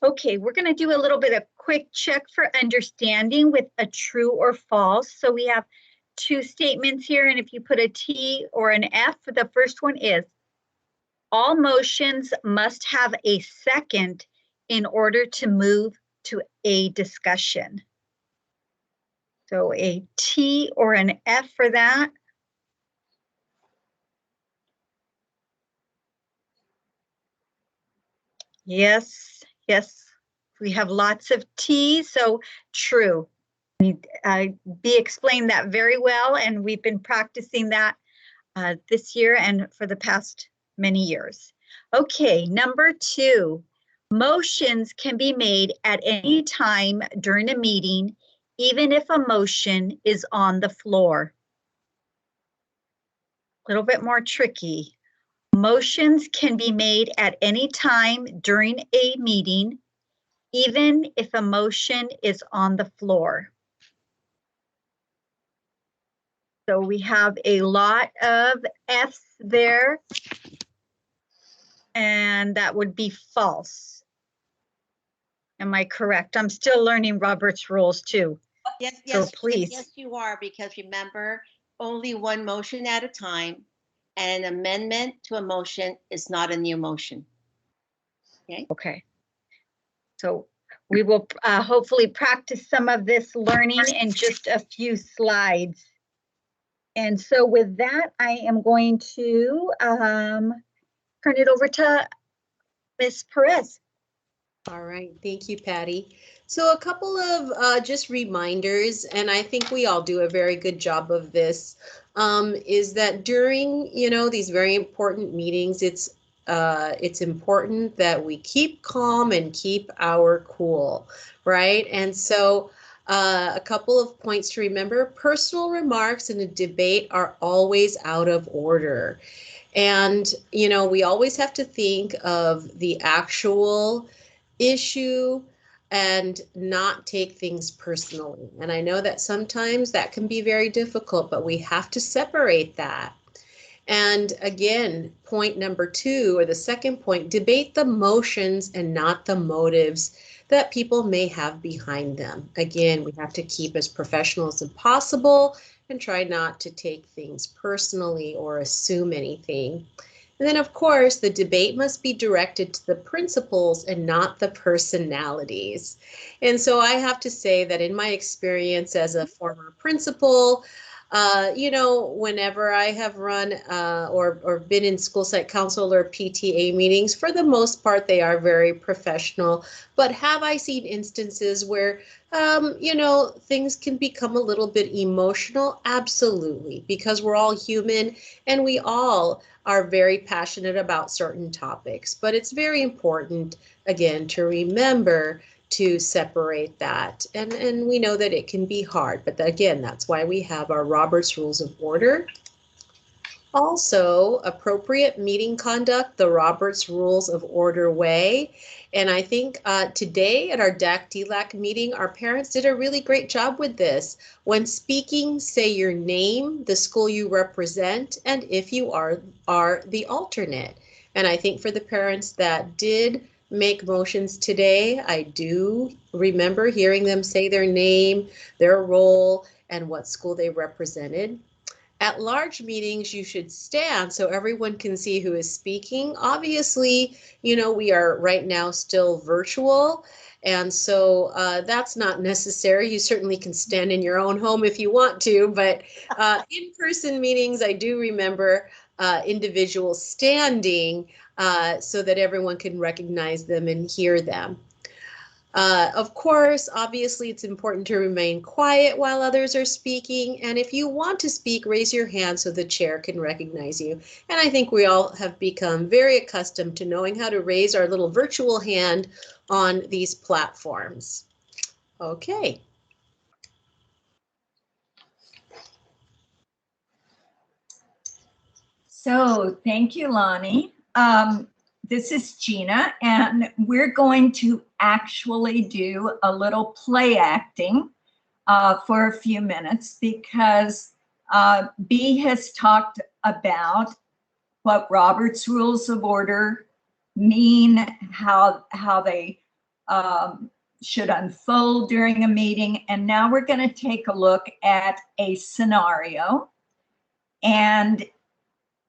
Speaker 5: Okay, we're going to do a little bit of quick check for understanding with a true or false. So we have two statements here, and if you put a T or an F, the first one is, all motions must have a second in order to move to a discussion. So a T or an F for that. Yes, yes. We have lots of T, so true. Bea explained that very well, and we've been practicing that this year and for the past many years. Okay, number 2, motions can be made at any time during a meeting, even if a motion is on the floor. A little bit more tricky. Motions can be made at any time during a meeting, even if a motion is on the floor. So we have a lot of F's there, and that would be false. Am I correct? I'm still learning Robert's Rules too.
Speaker 4: Yes,
Speaker 5: so please.
Speaker 4: Yes, you are, because remember, only one motion at a time, and an amendment to a motion is not a new motion. Okay.
Speaker 5: Okay. So we will hopefully practice some of this learning in just a few slides. And so with that, I am going to turn it over to Ms. Perez.
Speaker 3: All right, thank you, Patty. So a couple of just reminders, and I think we all do a very good job of this, is that during, these very important meetings, it's important that we keep calm and keep our cool, right? And so a couple of points to remember: personal remarks in a debate are always out of order. And, we always have to think of the actual issue and not take things personally. And I know that sometimes that can be very difficult, but we have to separate that. And again, point number 2, or the second point, debate the motions and not the motives that people may have behind them. Again, we have to keep as professional as possible and try not to take things personally or assume anything. And then, of course, the debate must be directed to the principles and not the personalities. And so I have to say that in my experience as a former principal, You know, whenever I have run or been in school site council or PTA meetings, for the most part, they are very professional. But have I seen instances where, you know, things can become a little bit emotional? Absolutely, because we're all human and we all are very passionate about certain topics. But it's very important, again, to remember to separate that. And we know that it can be hard, but again, that's why we have our Robert's Rules of Order. Also, appropriate meeting conduct, the Robert's Rules of Order way. And I think today at our DAC-DLAC meeting, our parents did a really great job with this. When speaking, say your name, the school you represent, and if you are the alternate. And I think for the parents that did make motions today, I do remember hearing them say their name, their role, and what school they represented. At large meetings, you should stand so everyone can see who is speaking. Obviously, you know, we are right now still virtual, and so that's not necessary. You certainly can stand in your own home if you want to, but in-person meetings, I do remember individuals standing so that everyone can recognize them and hear them. Of course, obviously, it's important to remain quiet while others are speaking. And if you want to speak, raise your hand so the chair can recognize you. And I think we all have become very accustomed to knowing how to raise our little virtual hand on these platforms. Okay.
Speaker 1: So thank you, Lonnie. This is Jeana, and we're going to actually do a little play acting for a few minutes because B has talked about what Robert's Rules of Order mean, how they should unfold during a meeting. And now we're going to take a look at a scenario, and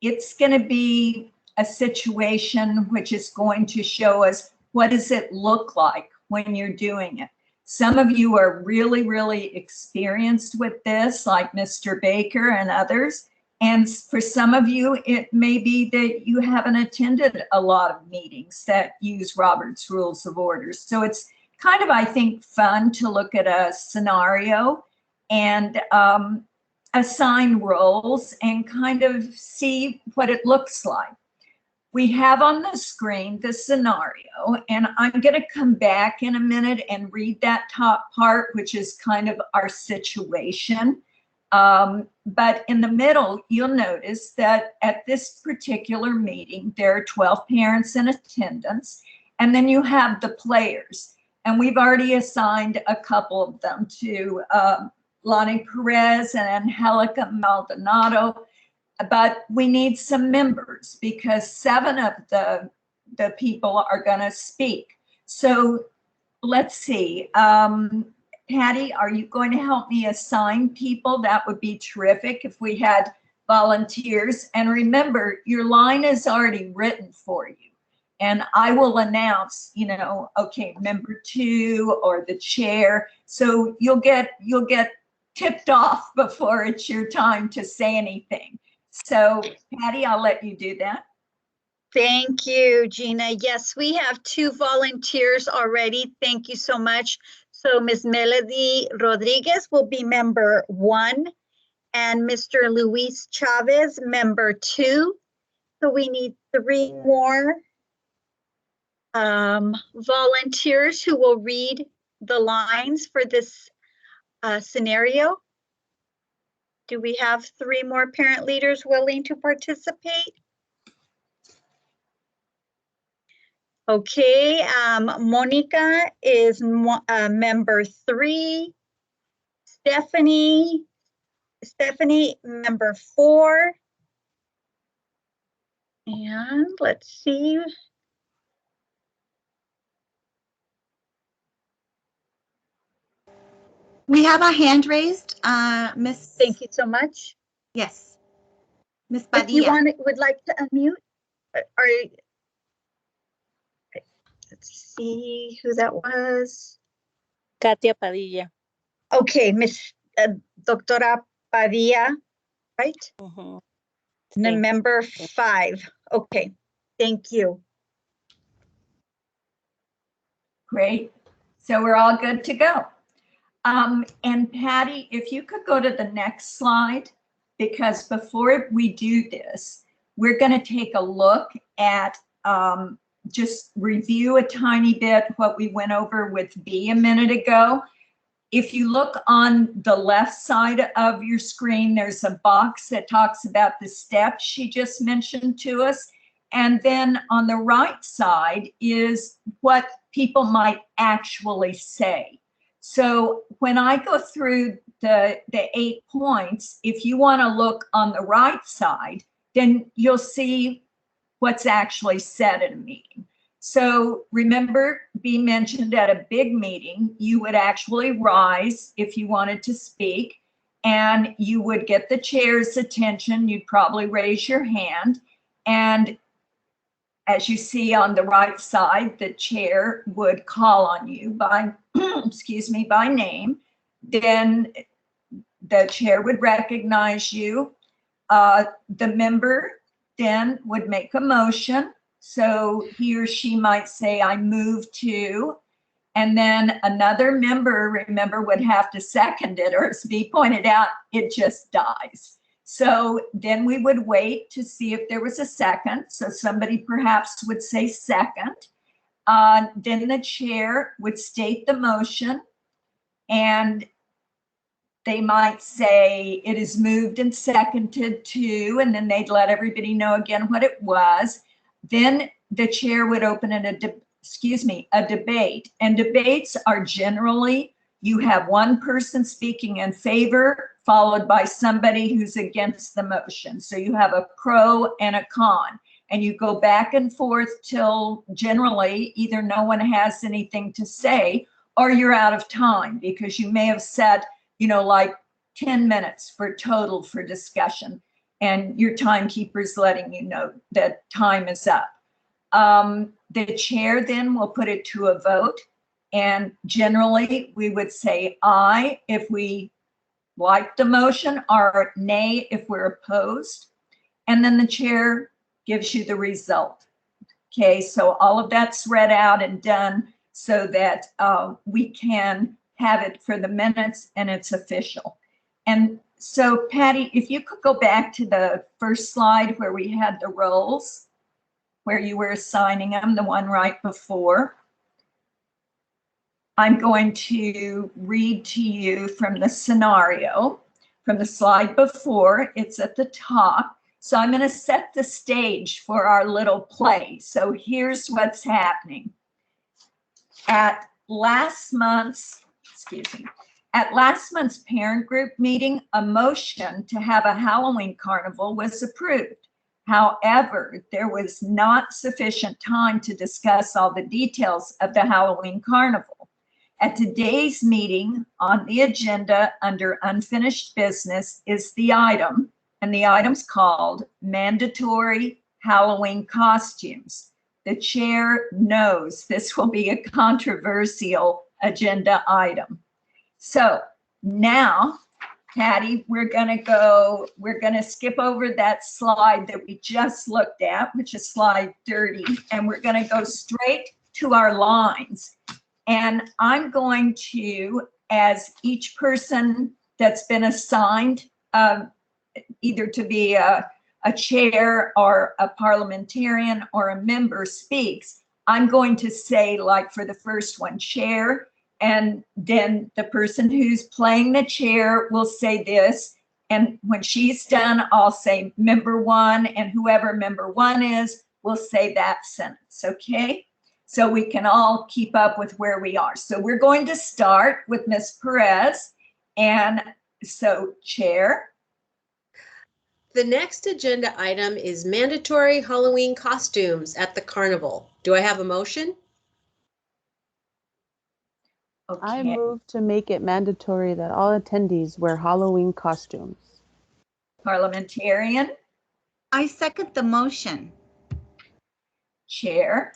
Speaker 1: it's going to be a situation which is going to show us what does it look like when you're doing it. Some of you are really, really experienced with this, like Mr. Baker and others. And for some of you, it may be that you haven't attended a lot of meetings that use Robert's Rules of Order. So it's kind of, I think, fun to look at a scenario and assign roles and kind of see what it looks like. We have on the screen the scenario, and I'm going to come back in a minute and read that top part, which is kind of our situation. But in the middle, you'll notice that at this particular meeting, there are 12 parents in attendance, and then you have the players. And we've already assigned a couple of them to Lonnie Perez and Angelica Maldonado, but we need some members because 7 of the people are going to speak. So let's see. Patty, are you going to help me assign people? That would be terrific if we had volunteers. And remember, your line is already written for you. And I will announce, you know, okay, member 2 or the chair. So you'll get tipped off before it's your time to say anything. So Patty, I'll let you do that.
Speaker 5: Thank you, Jeana. Yes, we have 2 volunteers already. Thank you so much. So Ms. Melody Rodriguez will be member 1 and Mr. Luis Chavez, member 2. So we need 3 more volunteers who will read the lines for this scenario. Do we have 3 more parent leaders willing to participate? Okay, Monica is member 3. Stephanie, member 4. And let's see.
Speaker 6: We have a hand raised, Miss.
Speaker 5: Thank you so much.
Speaker 6: Yes, Miss
Speaker 5: If
Speaker 6: Padilla.
Speaker 5: you would like to unmute, or let's see who that was.
Speaker 7: Katia Padilla.
Speaker 5: Okay, Miss Doctora Padilla, right?
Speaker 7: Mhm.
Speaker 5: And then
Speaker 7: Same.
Speaker 5: member 5. Okay, thank you.
Speaker 1: Great. So we're all good to go. And Patty, if you could go to the next slide, because before we do this, we're going to take a look at just review a tiny bit what we went over with B a minute ago. If you look on the left side of your screen, there's a box that talks about the steps she just mentioned to us. And then on the right side is what people might actually say. So when I go through the 8 points, if you want to look on the right side, then you'll see what's actually said at a meeting. So remember, be mentioned at a big meeting, you would actually rise if you wanted to speak, and you would get the chair's attention. You'd probably raise your hand, and as you see on the right side, the chair would call on you by, excuse me, by name. Then the chair would recognize you. The member then would make a motion. So he or she might say, I move to, and then another member, remember, would have to second it, or as B pointed out, it just dies. So then we would wait to see if there was a second. So somebody perhaps would say second. Then the chair would state the motion, and they might say it is moved and seconded to, and then they'd let everybody know again what it was. Then the chair would open a debate. And debates are generally, you have one person speaking in favor, followed by somebody who's against the motion. So you have a pro and a con, and you go back and forth till generally either no one has anything to say or you're out of time, because you may have said, like 10 minutes for total for discussion, and your timekeeper's letting you know that time is up. The chair then will put it to a vote, and generally we would say aye if we like the motion, or nay if we're opposed, and then the chair gives you the result. Okay, so all of that's read out and done so that we can have it for the minutes and it's official. And so Patty, if you could go back to the first slide where we had the roles, where you were assigning them, the one right before. I'm going to read to you from the scenario, from the slide before. It's at the top. So I'm going to set the stage for our little play. So here's what's happening. At last month's parent group meeting, a motion to have a Halloween carnival was approved. However, there was not sufficient time to discuss all the details of the Halloween carnival. At today's meeting, on the agenda under unfinished business is the item, and the item's called mandatory Halloween costumes. The chair knows this will be a controversial agenda item. So now, Patty, we're going to skip over that slide that we just looked at, which is slide 30, and we're going to go straight to our lines. And I'm going to, as each person that's been assigned either to be a chair or a parliamentarian or a member speaks, I'm going to say, like for the first one, chair, and then the person who's playing the chair will say this, and when she's done, I'll say member one, and whoever member one is will say that sentence, okay? So we can all keep up with where we are. So we're going to start with Ms. Perez, and so chair.
Speaker 3: The next agenda item is mandatory Halloween costumes at the carnival. Do I have a motion?
Speaker 1: Okay.
Speaker 7: I move to make it mandatory that all attendees wear Halloween costumes.
Speaker 1: Parliamentarian.
Speaker 6: I second the motion.
Speaker 1: Chair.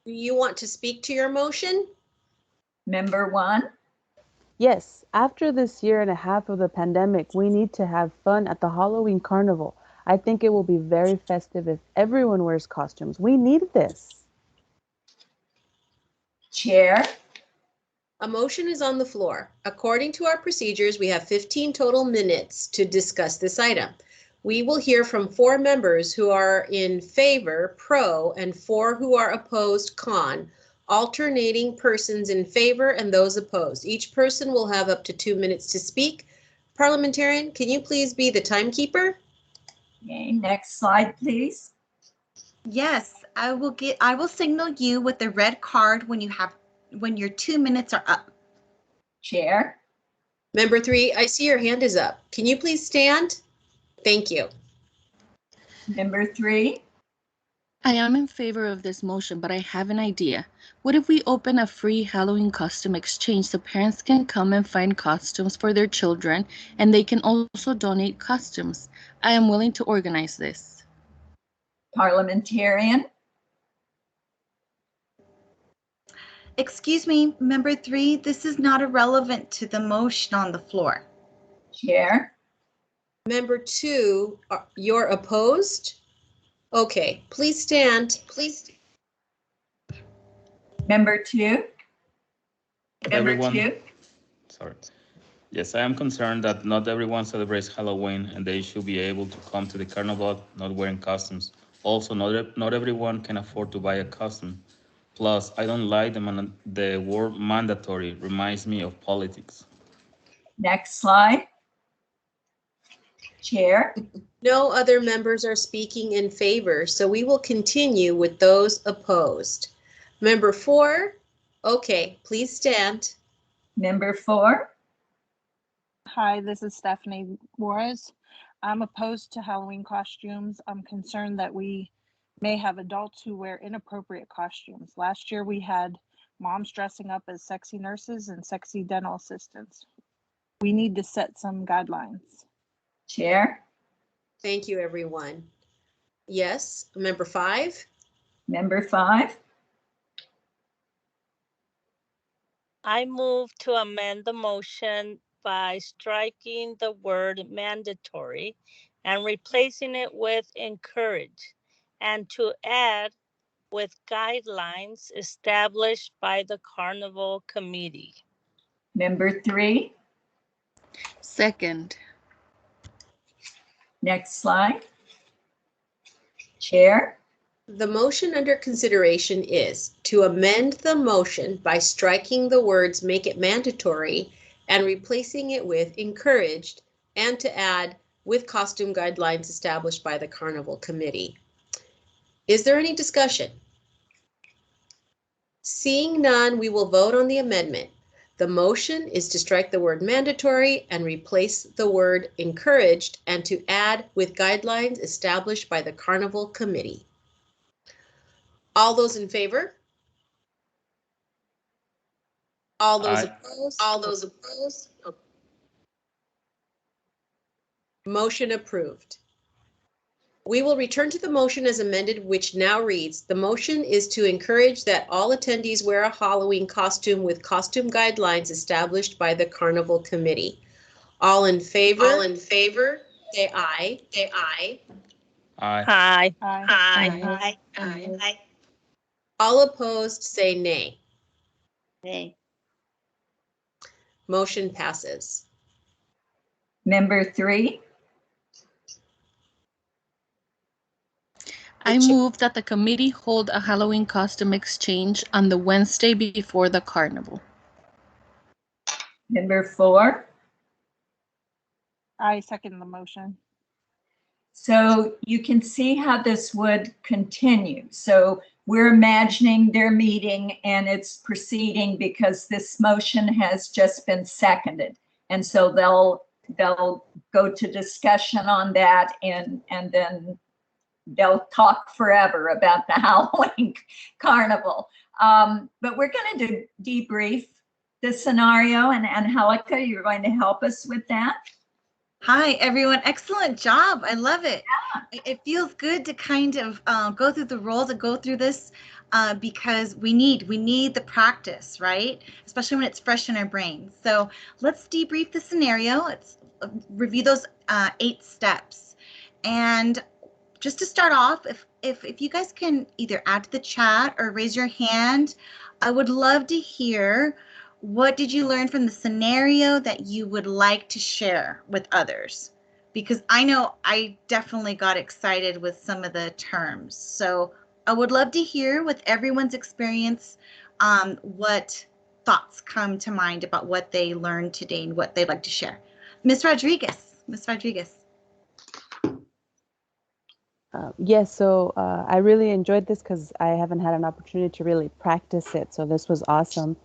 Speaker 3: Do you want to speak to your motion?
Speaker 1: Member one.
Speaker 7: Yes, after this year and a half of the pandemic, we need to have fun at the Halloween carnival. I think it will be very festive if everyone wears costumes. We need this.
Speaker 1: Chair,
Speaker 3: A motion is on the floor. According to our procedures, we have 15 total minutes to discuss this item. We will hear from 4 members who are in favor, pro, and 4 who are opposed, con, alternating persons in favor and those opposed. Each person will have up to 2 minutes to speak. Parliamentarian, can you please be the timekeeper?
Speaker 1: okay, next slide, please.
Speaker 6: Yes, I will signal you with the red card when your 2 minutes are up.
Speaker 1: Chair,
Speaker 3: Member 3, I see your hand is up. Can you please stand? Thank you.
Speaker 1: Member 3,
Speaker 8: I am in favor of this motion, but I have an idea. What if we open a free Halloween costume exchange so parents can come and find costumes for their children, and they can also donate costumes? I am willing to organize this.
Speaker 1: Parliamentarian,
Speaker 6: Excuse me, member 3, this is not irrelevant to the motion on the floor.
Speaker 1: Chair,
Speaker 3: Member 2, you're opposed? Okay, please stand. Please.
Speaker 1: Member 2,
Speaker 9: Everyone, sorry. Yes, I am concerned that not everyone celebrates Halloween and they should be able to come to the carnival not wearing costumes. Also, not everyone can afford to buy a costume. Plus, I don't like the word mandatory, reminds me of politics.
Speaker 1: next slide. Chair,
Speaker 3: No other members are speaking in favor, so we will continue with those opposed. Member 4, okay, please stand.
Speaker 1: Member 4,
Speaker 10: Hi, this is Stephanie Juarez. I'm opposed to Halloween costumes. I'm concerned that we may have adults who wear inappropriate costumes. Last year we had moms dressing up as sexy nurses and sexy dental assistants. We need to set some guidelines.
Speaker 1: Chair,
Speaker 3: Thank you, everyone. Yes, member 5.
Speaker 1: Member 5,
Speaker 11: I move to amend the motion by striking the word mandatory and replacing it with encourage, and to add with guidelines established by the Carnival Committee.
Speaker 1: Member 3,
Speaker 8: Second.
Speaker 1: next slide. Chair,
Speaker 3: The motion under consideration is to amend the motion by striking the words make it mandatory and replacing it with encouraged, and to add with costume guidelines established by the Carnival Committee. Is there any discussion? Seeing none, we will vote on the amendment. The motion is to strike the word mandatory and replace the word encouraged, and to add with guidelines established by the Carnival Committee. All those in favor? All those opposed? All those opposed? Motion approved. We will return to the motion as amended, which now reads, the motion is to encourage that all attendees wear a Halloween costume with costume guidelines established by the Carnival Committee. All in favor? All in favor, say aye. Say aye.
Speaker 9: Aye.
Speaker 11: Aye.
Speaker 10: Aye.
Speaker 4: Aye. Aye. Aye.
Speaker 3: All opposed, say nay.
Speaker 4: Nay.
Speaker 3: Motion passes.
Speaker 1: Member 3,
Speaker 8: I move that the committee hold a Halloween costume exchange on the Wednesday before the carnival.
Speaker 1: Member 4.
Speaker 10: I second the motion.
Speaker 1: So you can see how this would continue. So we're imagining their meeting and it's proceeding because this motion has just been seconded. And so they'll go to discussion on that and then they'll talk forever about the Halloween carnival. But we're going to debrief the scenario, and Angelica, you're going to help us with that.
Speaker 6: Hi, everyone. Excellent job. I love it. It feels good to kind of go through the roles and go through this. because we need the practice, right? Especially when it's fresh in our brains. So let's debrief the scenario. Let's review those 8 steps. And just to start off, if you guys can either add to the chat or raise your hand, I would love to hear, what did you learn from the scenario that you would like to share with others? Because I know I definitely got excited with some of the terms. So I would love to hear, with everyone's experience, what thoughts come to mind about what they learned today and what they'd like to share. Ms. Rodriguez.
Speaker 7: Yes, so I really enjoyed this because I haven't had an opportunity to really practice it. So this was awesome.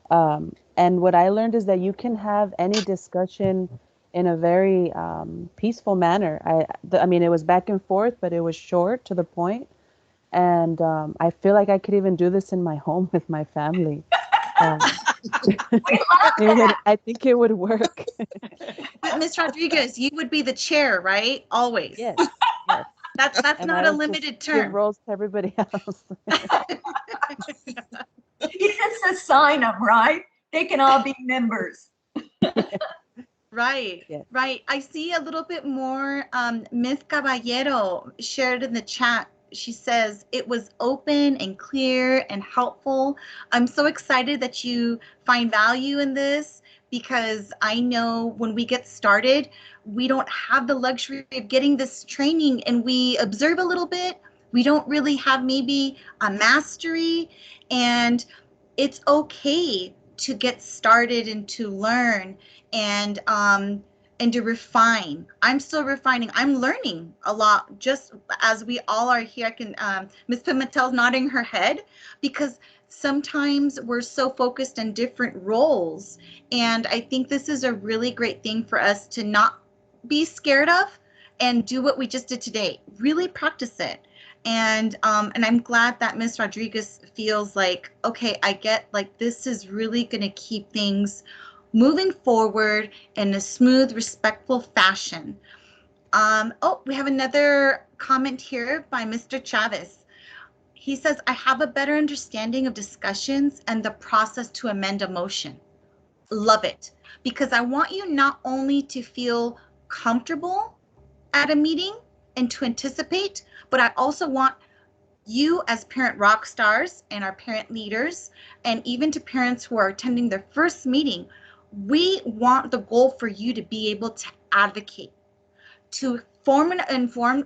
Speaker 7: And what I learned is that you can have any discussion in a very peaceful manner. I mean, it was back and forth, but it was short, to the point. And I feel like I could even do this in my home with my family. I think it would work.
Speaker 6: But Ms. Rodriguez, you would be the chair, right? Always.
Speaker 7: Yes.
Speaker 6: That's not a limited term.
Speaker 7: Give roles to everybody else.
Speaker 1: You just assign them, right? They can all be members.
Speaker 6: Right, yes. Right. I see a little bit more. Ms. Caballero shared in the chat. She says it was open and clear and helpful. I'm so excited that you find value in this, because I know when we get started, we don't have the luxury of getting this training, and we observe a little bit. We don't really have maybe a mastery, and it's okay to get started and to learn and to refine. I'm still refining. I'm learning a lot, just as we all are here. I can, Ms. Pimentel's nodding her head, because sometimes we're so focused on different roles. And I think this is a really great thing for us to not be scared of, and do what we just did today. Really practice it. And I'm glad that Ms. Rodriguez feels like, okay, I get, like, this is really going to keep things moving forward in a smooth, respectful fashion. Oh, we have another comment here by Mr. Chavez. He says, I have a better understanding of discussions and the process to amend a motion. Love it. Because I want you not only to feel comfortable at a meeting and to anticipate, but I also want you, as parent rock stars and our parent leaders, and even to parents who are attending their first meeting, we want the goal for you to be able to advocate, to form and inform,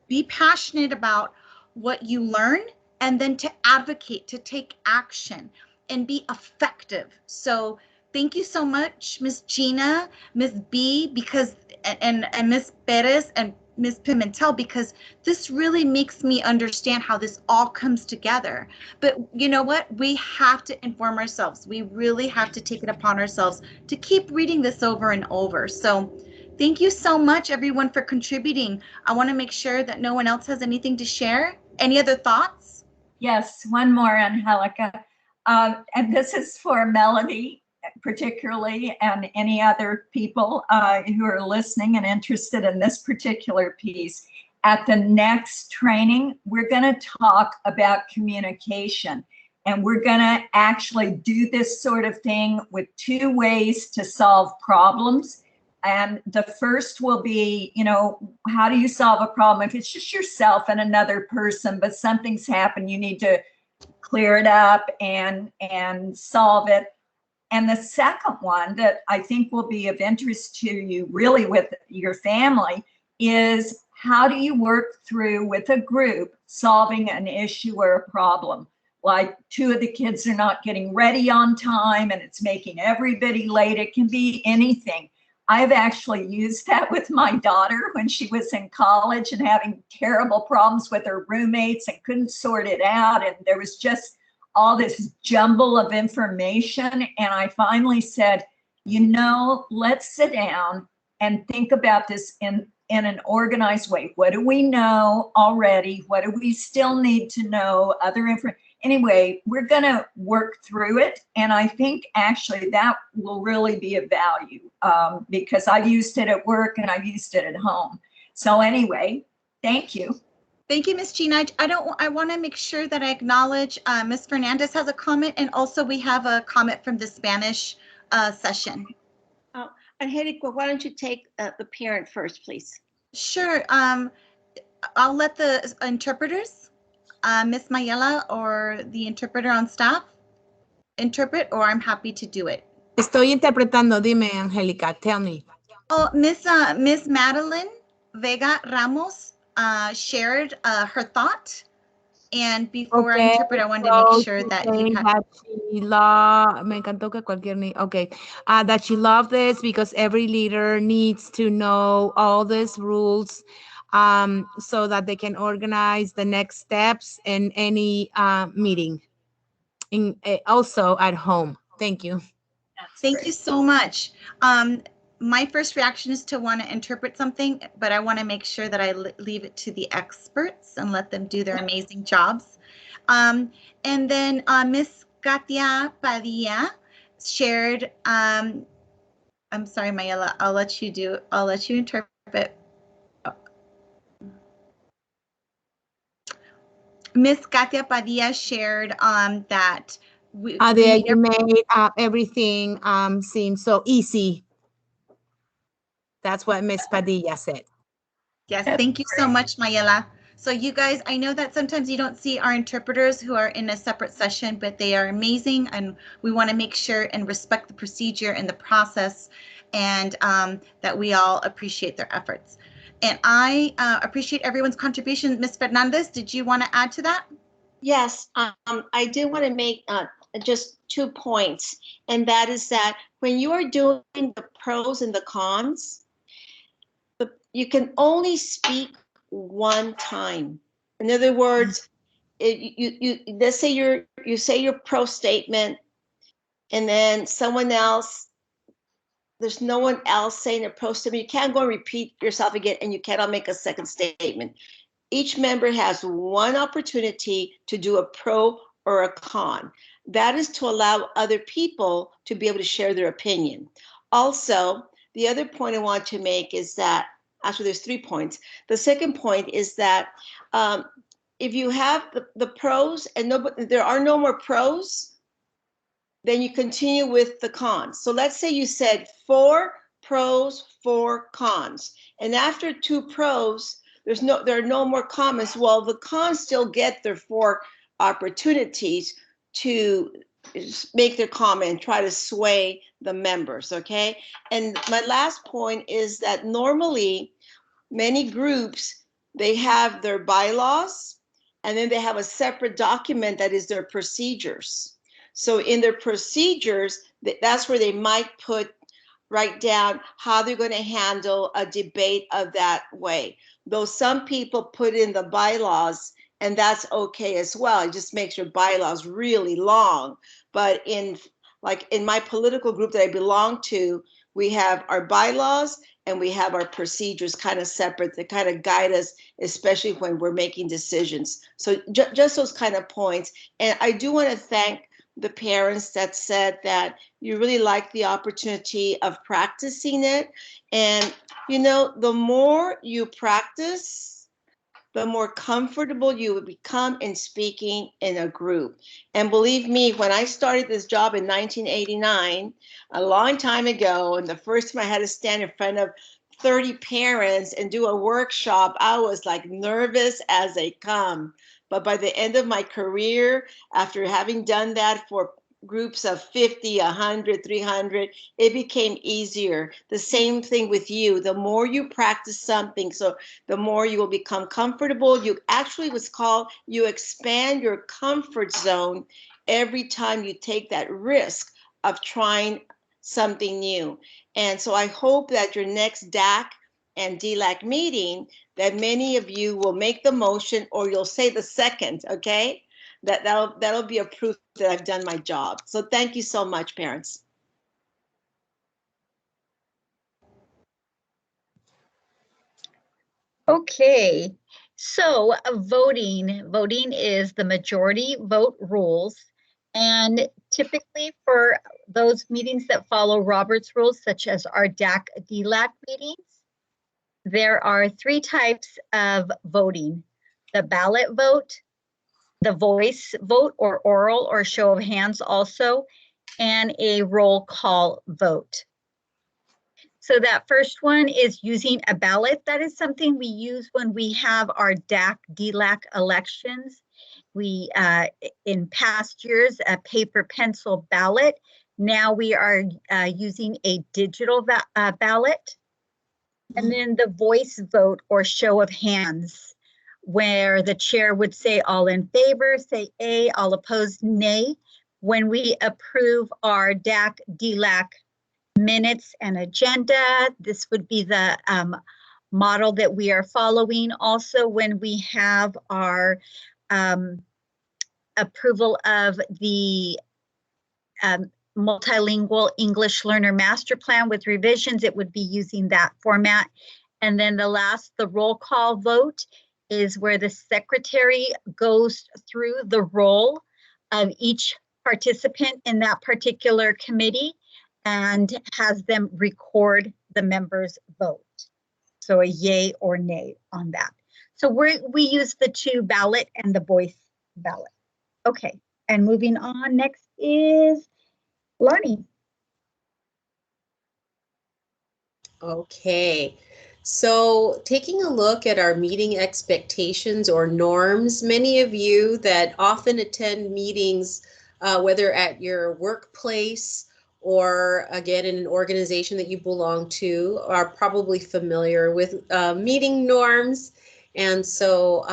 Speaker 6: be passionate about what you learn, and then to advocate, to take action and be effective. So thank you so much, Ms. Jeana, Ms. B, because and Ms. Perez and Ms. Pimentel, because this really makes me understand how this all comes together. But you know what? We have to inform ourselves. We really have to take it upon ourselves to keep reading this over and over. So thank you so much, everyone, for contributing. I want to make sure that no one else has anything to share. Any other thoughts?
Speaker 1: Yes, one more, Angelica. And this is for Melody, particularly, and any other people who are listening and interested in this particular piece. At the next training, we're going to talk about communication, and we're going to actually do this sort of thing with 2 ways to solve problems. And the first will be, how do you solve a problem if it's just yourself and another person, but something's happened, you need to clear it up and solve it. And the second one that I think will be of interest to you, really with your family, is how do you work through with a group solving an issue or a problem? Like 2 of the kids are not getting ready on time and it's making everybody late. It can be anything. I've actually used that with my daughter when she was in college and having terrible problems with her roommates and couldn't sort it out. And there was just all this jumble of information. And I finally said, let's sit down and think about this in an organized way. What do we know already? What do we still need to know? Other information. Anyway, we're going to work through it. And I think actually that will really be of value because I've used it at work and I've used it at home. So anyway, thank you.
Speaker 6: Thank you, Ms. Jeana. I want to make sure that I acknowledge Ms. Fernandez has a comment, and also we have a comment from the Spanish session.
Speaker 4: Angelica, why don't you take the parent first, please?
Speaker 6: Sure. I'll let the interpreters, Ms. Mayela or the interpreter on staff, interpret, or I'm happy to do it.
Speaker 12: Estoy interpretando. Dime, Angelica, tell me.
Speaker 6: Oh, Miss Madeline Vega Ramos shared her thought. And before I interpret, I wanted to make sure that you had.
Speaker 12: That she me encantó que cualquier okay. That she loved this because every leader needs to know all these rules so that they can organize the next steps in any meeting. Also at home. Thank you.
Speaker 6: Thank you so much. My first reaction is to want to interpret something, but I want to make sure that I leave it to the experts and let them do their amazing jobs. And then Miss Katia Padilla shared, I'm sorry, Mayela, I'll let you interpret. Miss Katia Padilla shared that
Speaker 12: you made everything seem so easy. That's what Miss Padilla said.
Speaker 6: Yes, thank you so much, Mayela. So you guys, I know that sometimes you don't see our interpreters who are in a separate session, but they are amazing, and we want to make sure and respect the procedure and the process, and that we all appreciate their efforts. And I appreciate everyone's contribution. Ms. Fernandez, did you want to add to that?
Speaker 4: Yes, I did want to make just 2 points, and that is that when you are doing the pros and the cons, you can only speak one time. In other words, let's say you say your pro statement, and then someone else, there's no one else saying a pro statement. You can't go and repeat yourself again, and you cannot make a second statement. Each member has one opportunity to do a pro or a con. That is to allow other people to be able to share their opinion. Also, the other point I want to make is that, actually there's 3 points. The second point is that if you have the pros and there are no more pros, then you continue with the cons. So let's say you said 4 pros, 4 cons. And after 2 pros, there are no more comments. Well, the cons still get their 4 opportunities to make their comment and try to sway the members, okay? And my last point is that normally many groups, they have their bylaws, and then they have a separate document that is their procedures. So in their procedures, that's where they might write down how they're going to handle a debate of that way. Though some people put in the bylaws, and that's okay as well. It just makes your bylaws really long. But in my political group that I belong to, we have our bylaws and we have our procedures kind of separate that kind of guide us, especially when we're making decisions. So just those kind of points. And I do want to thank the parents that said that you really like the opportunity of practicing it. And, you know, the more you practice, the more comfortable you would become in speaking in a group. And believe me, when I started this job in 1989, a long time ago, and the first time I had to stand in front of 30 parents and do a workshop, I was like nervous as they come. But by the end of my career, after having done that for groups of 50, 100, 300, it became easier. The same thing with you. The more you practice something, so the more you will become comfortable. You actually, what's called, you expand your comfort zone every time you take that risk of trying something new. And so I hope that your next DAC and DLAC meeting, that many of you will make the motion, or you'll say the second, okay? That'll be a proof that I've done my job. So thank you so much, parents.
Speaker 5: Okay, so voting is the majority vote rules. And typically for those meetings that follow Robert's rules, such as our DAC, DLAC meetings, there are 3 types of voting. the ballot vote, the voice vote or oral or show of hands also, and a roll call vote. So that first one is using a ballot. That is something we use when we have our DAC, DLAC elections. We, in past years, a paper pencil ballot. Now we are using a digital ballot. And then the voice vote or show of hands, where the chair would say all in favor, say A, all opposed, nay. When we approve our DAC, DLAC minutes and agenda, this would be the model that we are following. Also, when we have our approval of the multilingual English learner master plan with revisions, it would be using that format. And then the last, the roll call vote, is where the secretary goes through the roll of each participant in that particular committee and has them record the members' vote. So a yay or nay on that. So we use the two ballot and the voice ballot. Okay, and moving on, next is Lonnie.
Speaker 3: Okay, so taking a look at our meeting expectations or norms, many of you that often attend meetings, whether at your workplace or again in an organization that you belong to, are probably familiar with meeting norms. And so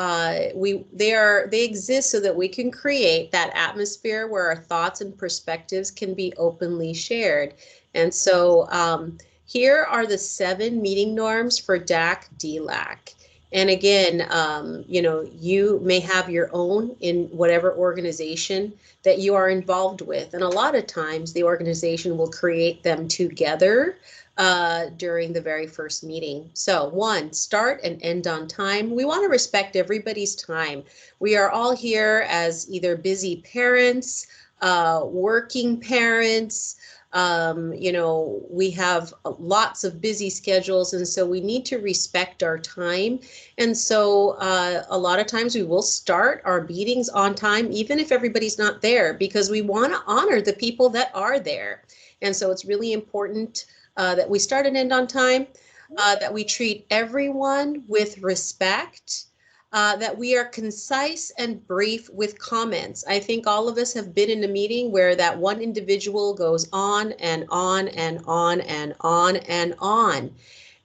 Speaker 3: they exist so that we can create that atmosphere where our thoughts and perspectives can be openly shared. And so here are the 7 meeting norms for DAC, DLAC. And again, you may have your own in whatever organization that you are involved with. And a lot of times the organization will create them together during the very first meeting. So 1, start and end on time. We want to respect everybody's time. We are all here as either busy parents, working parents, we have lots of busy schedules, and so we need to respect our time. And so a lot of times we will start our meetings on time, even if everybody's not there, because we want to honor the people that are there. And so it's really important that we start and end on time, that we treat everyone with respect, that we are concise and brief with comments. I think all of us have been in a meeting where that one individual goes on and on and on and on and on.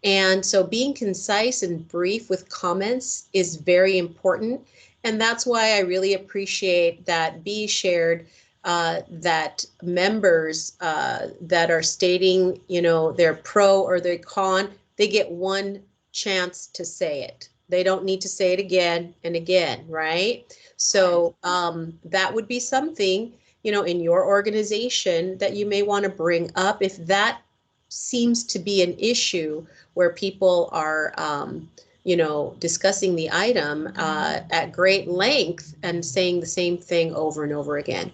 Speaker 3: And so being concise and brief with comments is very important. And that's why I really appreciate that B shared that members that are stating, they're pro or they're con, they get one chance to say it. They don't need to say it again and again, right? So that would be something, in your organization that you may want to bring up if that seems to be an issue where people are, discussing the item at great length and saying the same thing over and over again.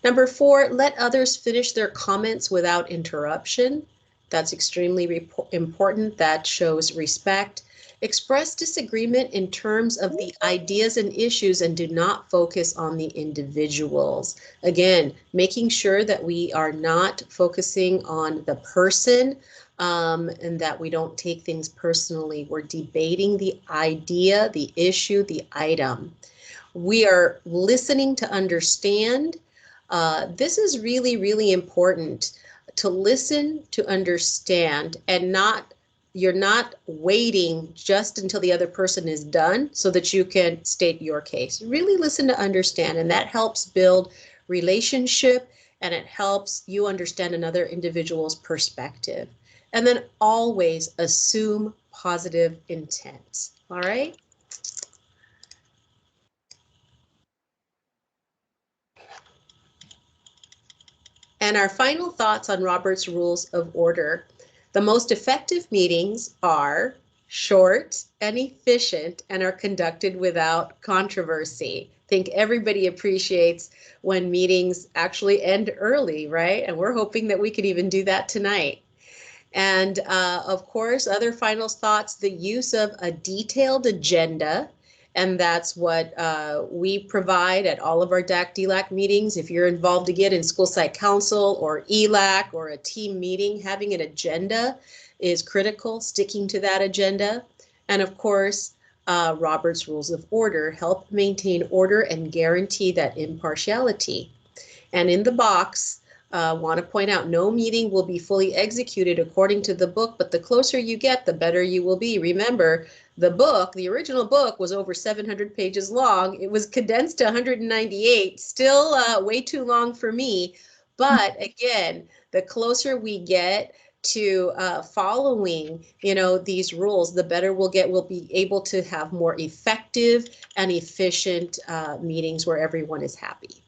Speaker 3: Number 4, let others finish their comments without interruption. That's extremely important. That shows respect. Express disagreement in terms of the ideas and issues and do not focus on the individuals. Again, making sure that we are not focusing on the person and that we don't take things personally. We're debating the idea, the issue, the item. We are listening to understand. This is really, really important, to listen, to understand, and you're not waiting just until the other person is done so that you can state your case. Really listen to understand, and that helps build relationship, and it helps you understand another individual's perspective. And then always assume positive intent. All right? And our final thoughts on Robert's Rules of Order. The most effective meetings are short and efficient and are conducted without controversy. I think everybody appreciates when meetings actually end early, right? And we're hoping that we could even do that tonight. And of course, other final thoughts, the use of a detailed agenda And that's what we provide at all of our DAC-DLAC meetings. If you're involved again in school site council or ELAC or a team meeting, having an agenda is critical, sticking to that agenda. And of course, Robert's Rules of Order help maintain order and guarantee that impartiality. And in the box, want to point out, no meeting will be fully executed according to the book, but the closer you get, the better you will be. Remember, the book, the original book, was over 700 pages long. It was condensed to 198, still way too long for me. But again, the closer we get to following, these rules, the better we'll get. We'll be able to have more effective and efficient meetings where everyone is happy.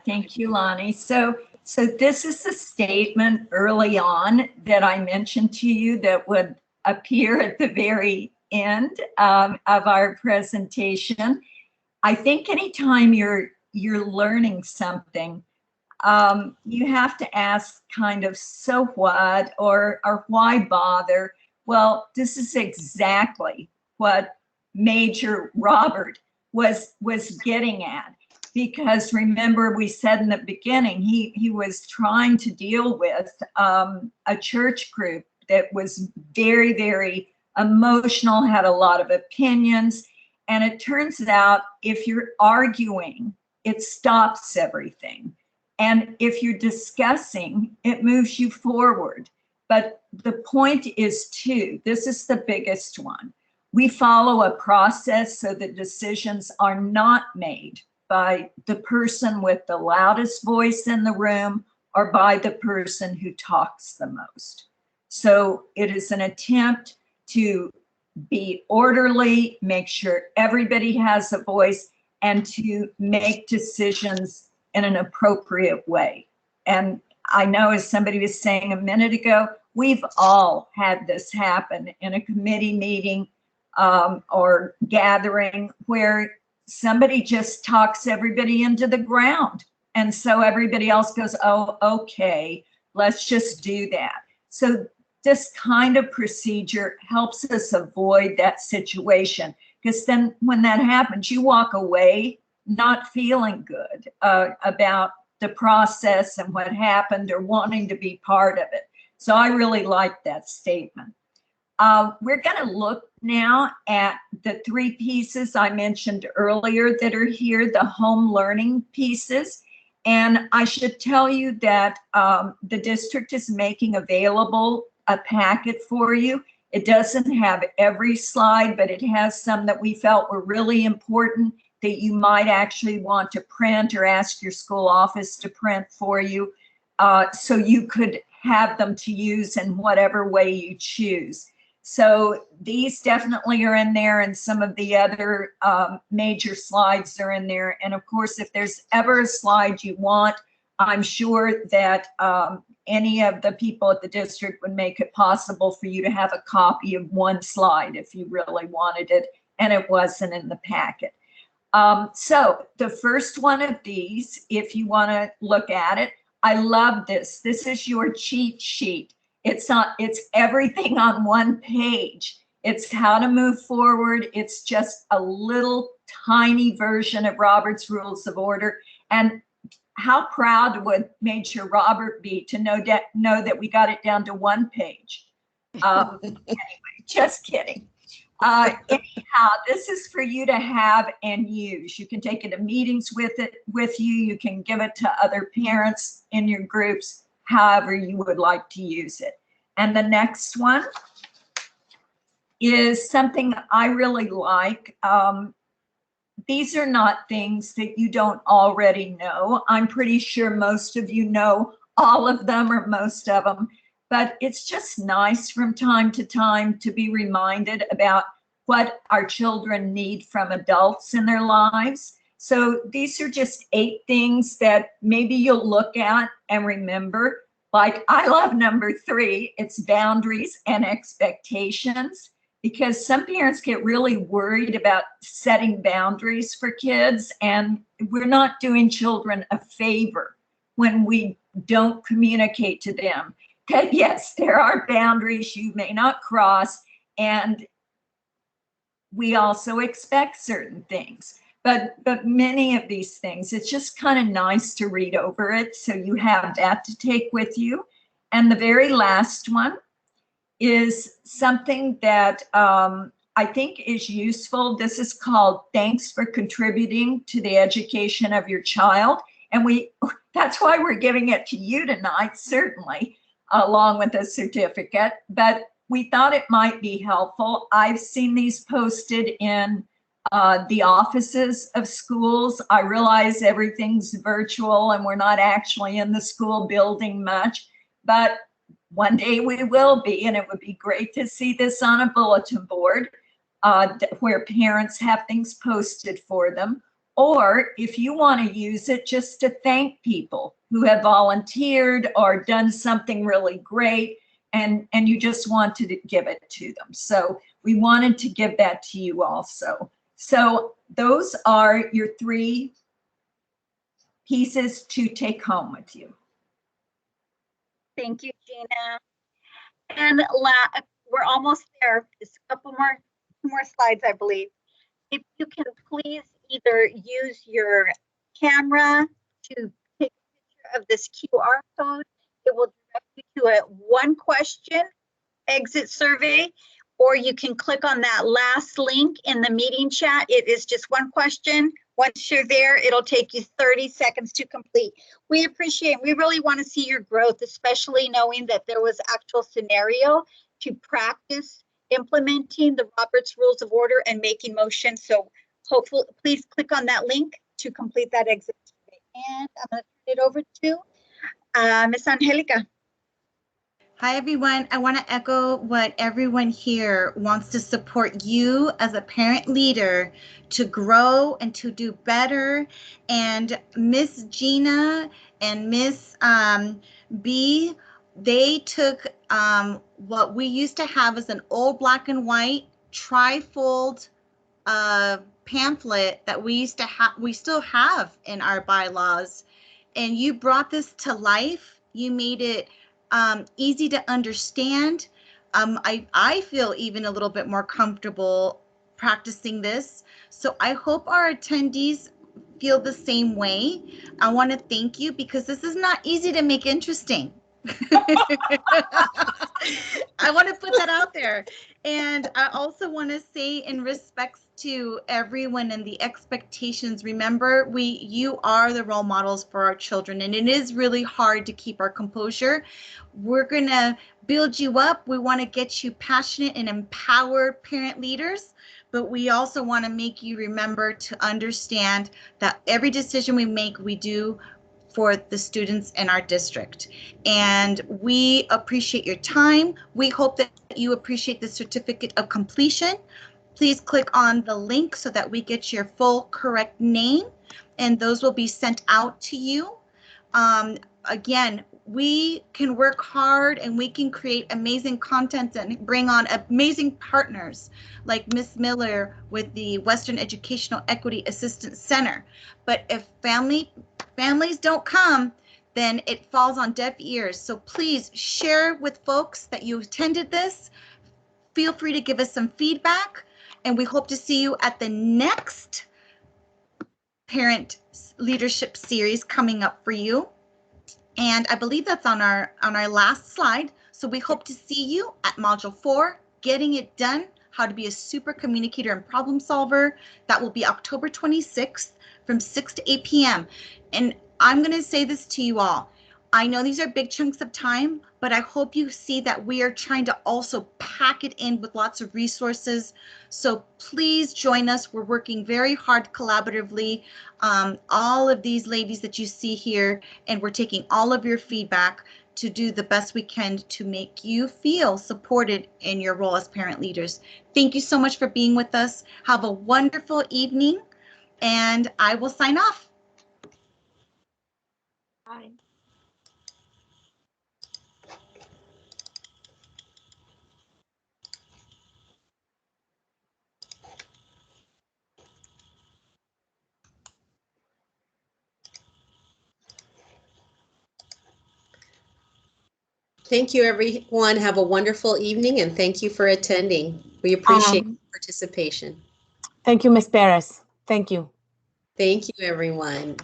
Speaker 1: Thank you, Lonnie. So this is a statement early on that I mentioned to you that would appear at the very end of our presentation. I think anytime you're learning something, you have to ask kind of, so what, or why bother? Well, this is exactly what Major Robert was getting at. Because remember, we said in the beginning, he was trying to deal with a church group that was very, very emotional, had a lot of opinions. And it turns out if you're arguing, it stops everything. And if you're discussing, it moves you forward. But the point is too, this is the biggest one. We follow a process so that decisions are not made by the person with the loudest voice in the room or by the person who talks the most. So it is an attempt to be orderly, make sure everybody has a voice, and to make decisions in an appropriate way. And I know, as somebody was saying a minute ago, we've all had this happen in a committee meeting or gathering where somebody just talks everybody into the ground. And so everybody else goes, oh, okay, let's just do that. So this kind of procedure helps us avoid that situation, because then when that happens, you walk away not feeling good about the process and what happened or wanting to be part of it. So I really like that statement. We're going to look now at the three pieces I mentioned earlier that are here, the home learning pieces. And I should tell you that the district is making available a packet for you. It doesn't have every slide, but it has some that we felt were really important that you might actually want to print or ask your school office to print for you, so you could have them to use in whatever way you choose. So these definitely are in there, and some of the other major slides are in there. And of course, if there's ever a slide you want, I'm sure that any of the people at the district would make it possible for you to have a copy of one slide if you really wanted it and it wasn't in the packet. So the first one of these, if you want to look at it, I love this. This is your cheat sheet. It's everything on one page. It's how to move forward. It's just a little tiny version of Robert's Rules of Order. And how proud would Major Robert be to know that we got it down to one page? Anyway, just kidding. Anyhow, this is for you to have and use. You can take it to meetings with you. You can give it to other parents in your groups, however you would like to use it. And the next one is something I really like. These are not things that you don't already know. I'm pretty sure most of you know all of them or most of them, but it's just nice from time to time to be reminded about what our children need from adults in their lives. So these are just 8 things that maybe you'll look at and remember. Like, I love number 3, it's boundaries and expectations, because some parents get really worried about setting boundaries for kids, and we're not doing children a favor when we don't communicate to them. Okay, yes, there are boundaries you may not cross, and we also expect certain things. But many of these things, it's just kind of nice to read over it. So you have that to take with you. And the very last one is something that I think is useful. This is called Thanks for Contributing to the Education of Your Child. And that's why we're giving it to you tonight, certainly, along with a certificate. But we thought it might be helpful. I've seen these posted in the offices of schools. I realize everything's virtual and we're not actually in the school building much, but one day we will be, and it would be great to see this on a bulletin board where parents have things posted for them. Or if you want to use it just to thank people who have volunteered or done something really great, and you just want to give it to them. So we wanted to give that to you also. So those are your 3 pieces to take home with you.
Speaker 5: Thank you, Jeana. And we're almost there. Just a couple more, 2 more slides, I believe. If you can please either use your camera to take a picture of this QR code, it will direct you to a 1 question exit survey, or you can click on that last link in the meeting chat. It is just 1 question. Once you're there, it'll take you 30 seconds to complete. We really want to see your growth, especially knowing that there was actual scenario to practice implementing the Roberts Rules of Order and making motion. So hopefully, please click on that link to complete that exit survey. And I'm going to turn it over to Ms. Angelica.
Speaker 6: Hi, everyone. I want to echo what everyone here wants to support you as a parent leader to grow and to do better. And Miss Jeana and Miss B, they took what we used to have as an old black and white trifold pamphlet that we still have in our bylaws. And you brought this to life. You made it easy to understand. I feel even a little bit more comfortable practicing this. So I hope our attendees feel the same way. I want to thank you because this is not easy to make interesting. I want to put that out there. And I also want to say, in respects to everyone and the expectations, remember, you are the role models for our children, and it is really hard to keep our composure. We're going to build you up. We want to get you passionate and empowered parent leaders, but we also want to make you remember to understand that every decision we make, we do for the students in our district. And we appreciate your time. We hope that you appreciate the certificate of completion. Please click on the link so that we get your full correct name, and those will be sent out to you. Again, we can work hard and we can create amazing content and bring on amazing partners like Ms. Miller with the Western Educational Equity Assistance Center. But if families don't come, then it falls on deaf ears. So please share with folks that you attended this. Feel free to give us some feedback, and we hope to see you at the next parent leadership series coming up for you. And I believe that's on our last slide. So we hope to see you at Module 4, Getting It Done, How to Be a Super Communicator and Problem Solver. That will be October 26th from 6 to 8 p.m. And I'm going to say this to you all. I know these are big chunks of time, but I hope you see that we are trying to also pack it in with lots of resources. So please join us. We're working very hard collaboratively. All of these ladies that you see here, and we're taking all of your feedback to do the best we can to make you feel supported in your role as parent leaders. Thank you so much for being with us. Have a wonderful evening, and I will sign off.
Speaker 5: Bye.
Speaker 3: Thank you, everyone. Have a wonderful evening, and thank you for attending. We appreciate your participation.
Speaker 12: Thank you, Ms. Perez. Thank you.
Speaker 3: Thank you, everyone.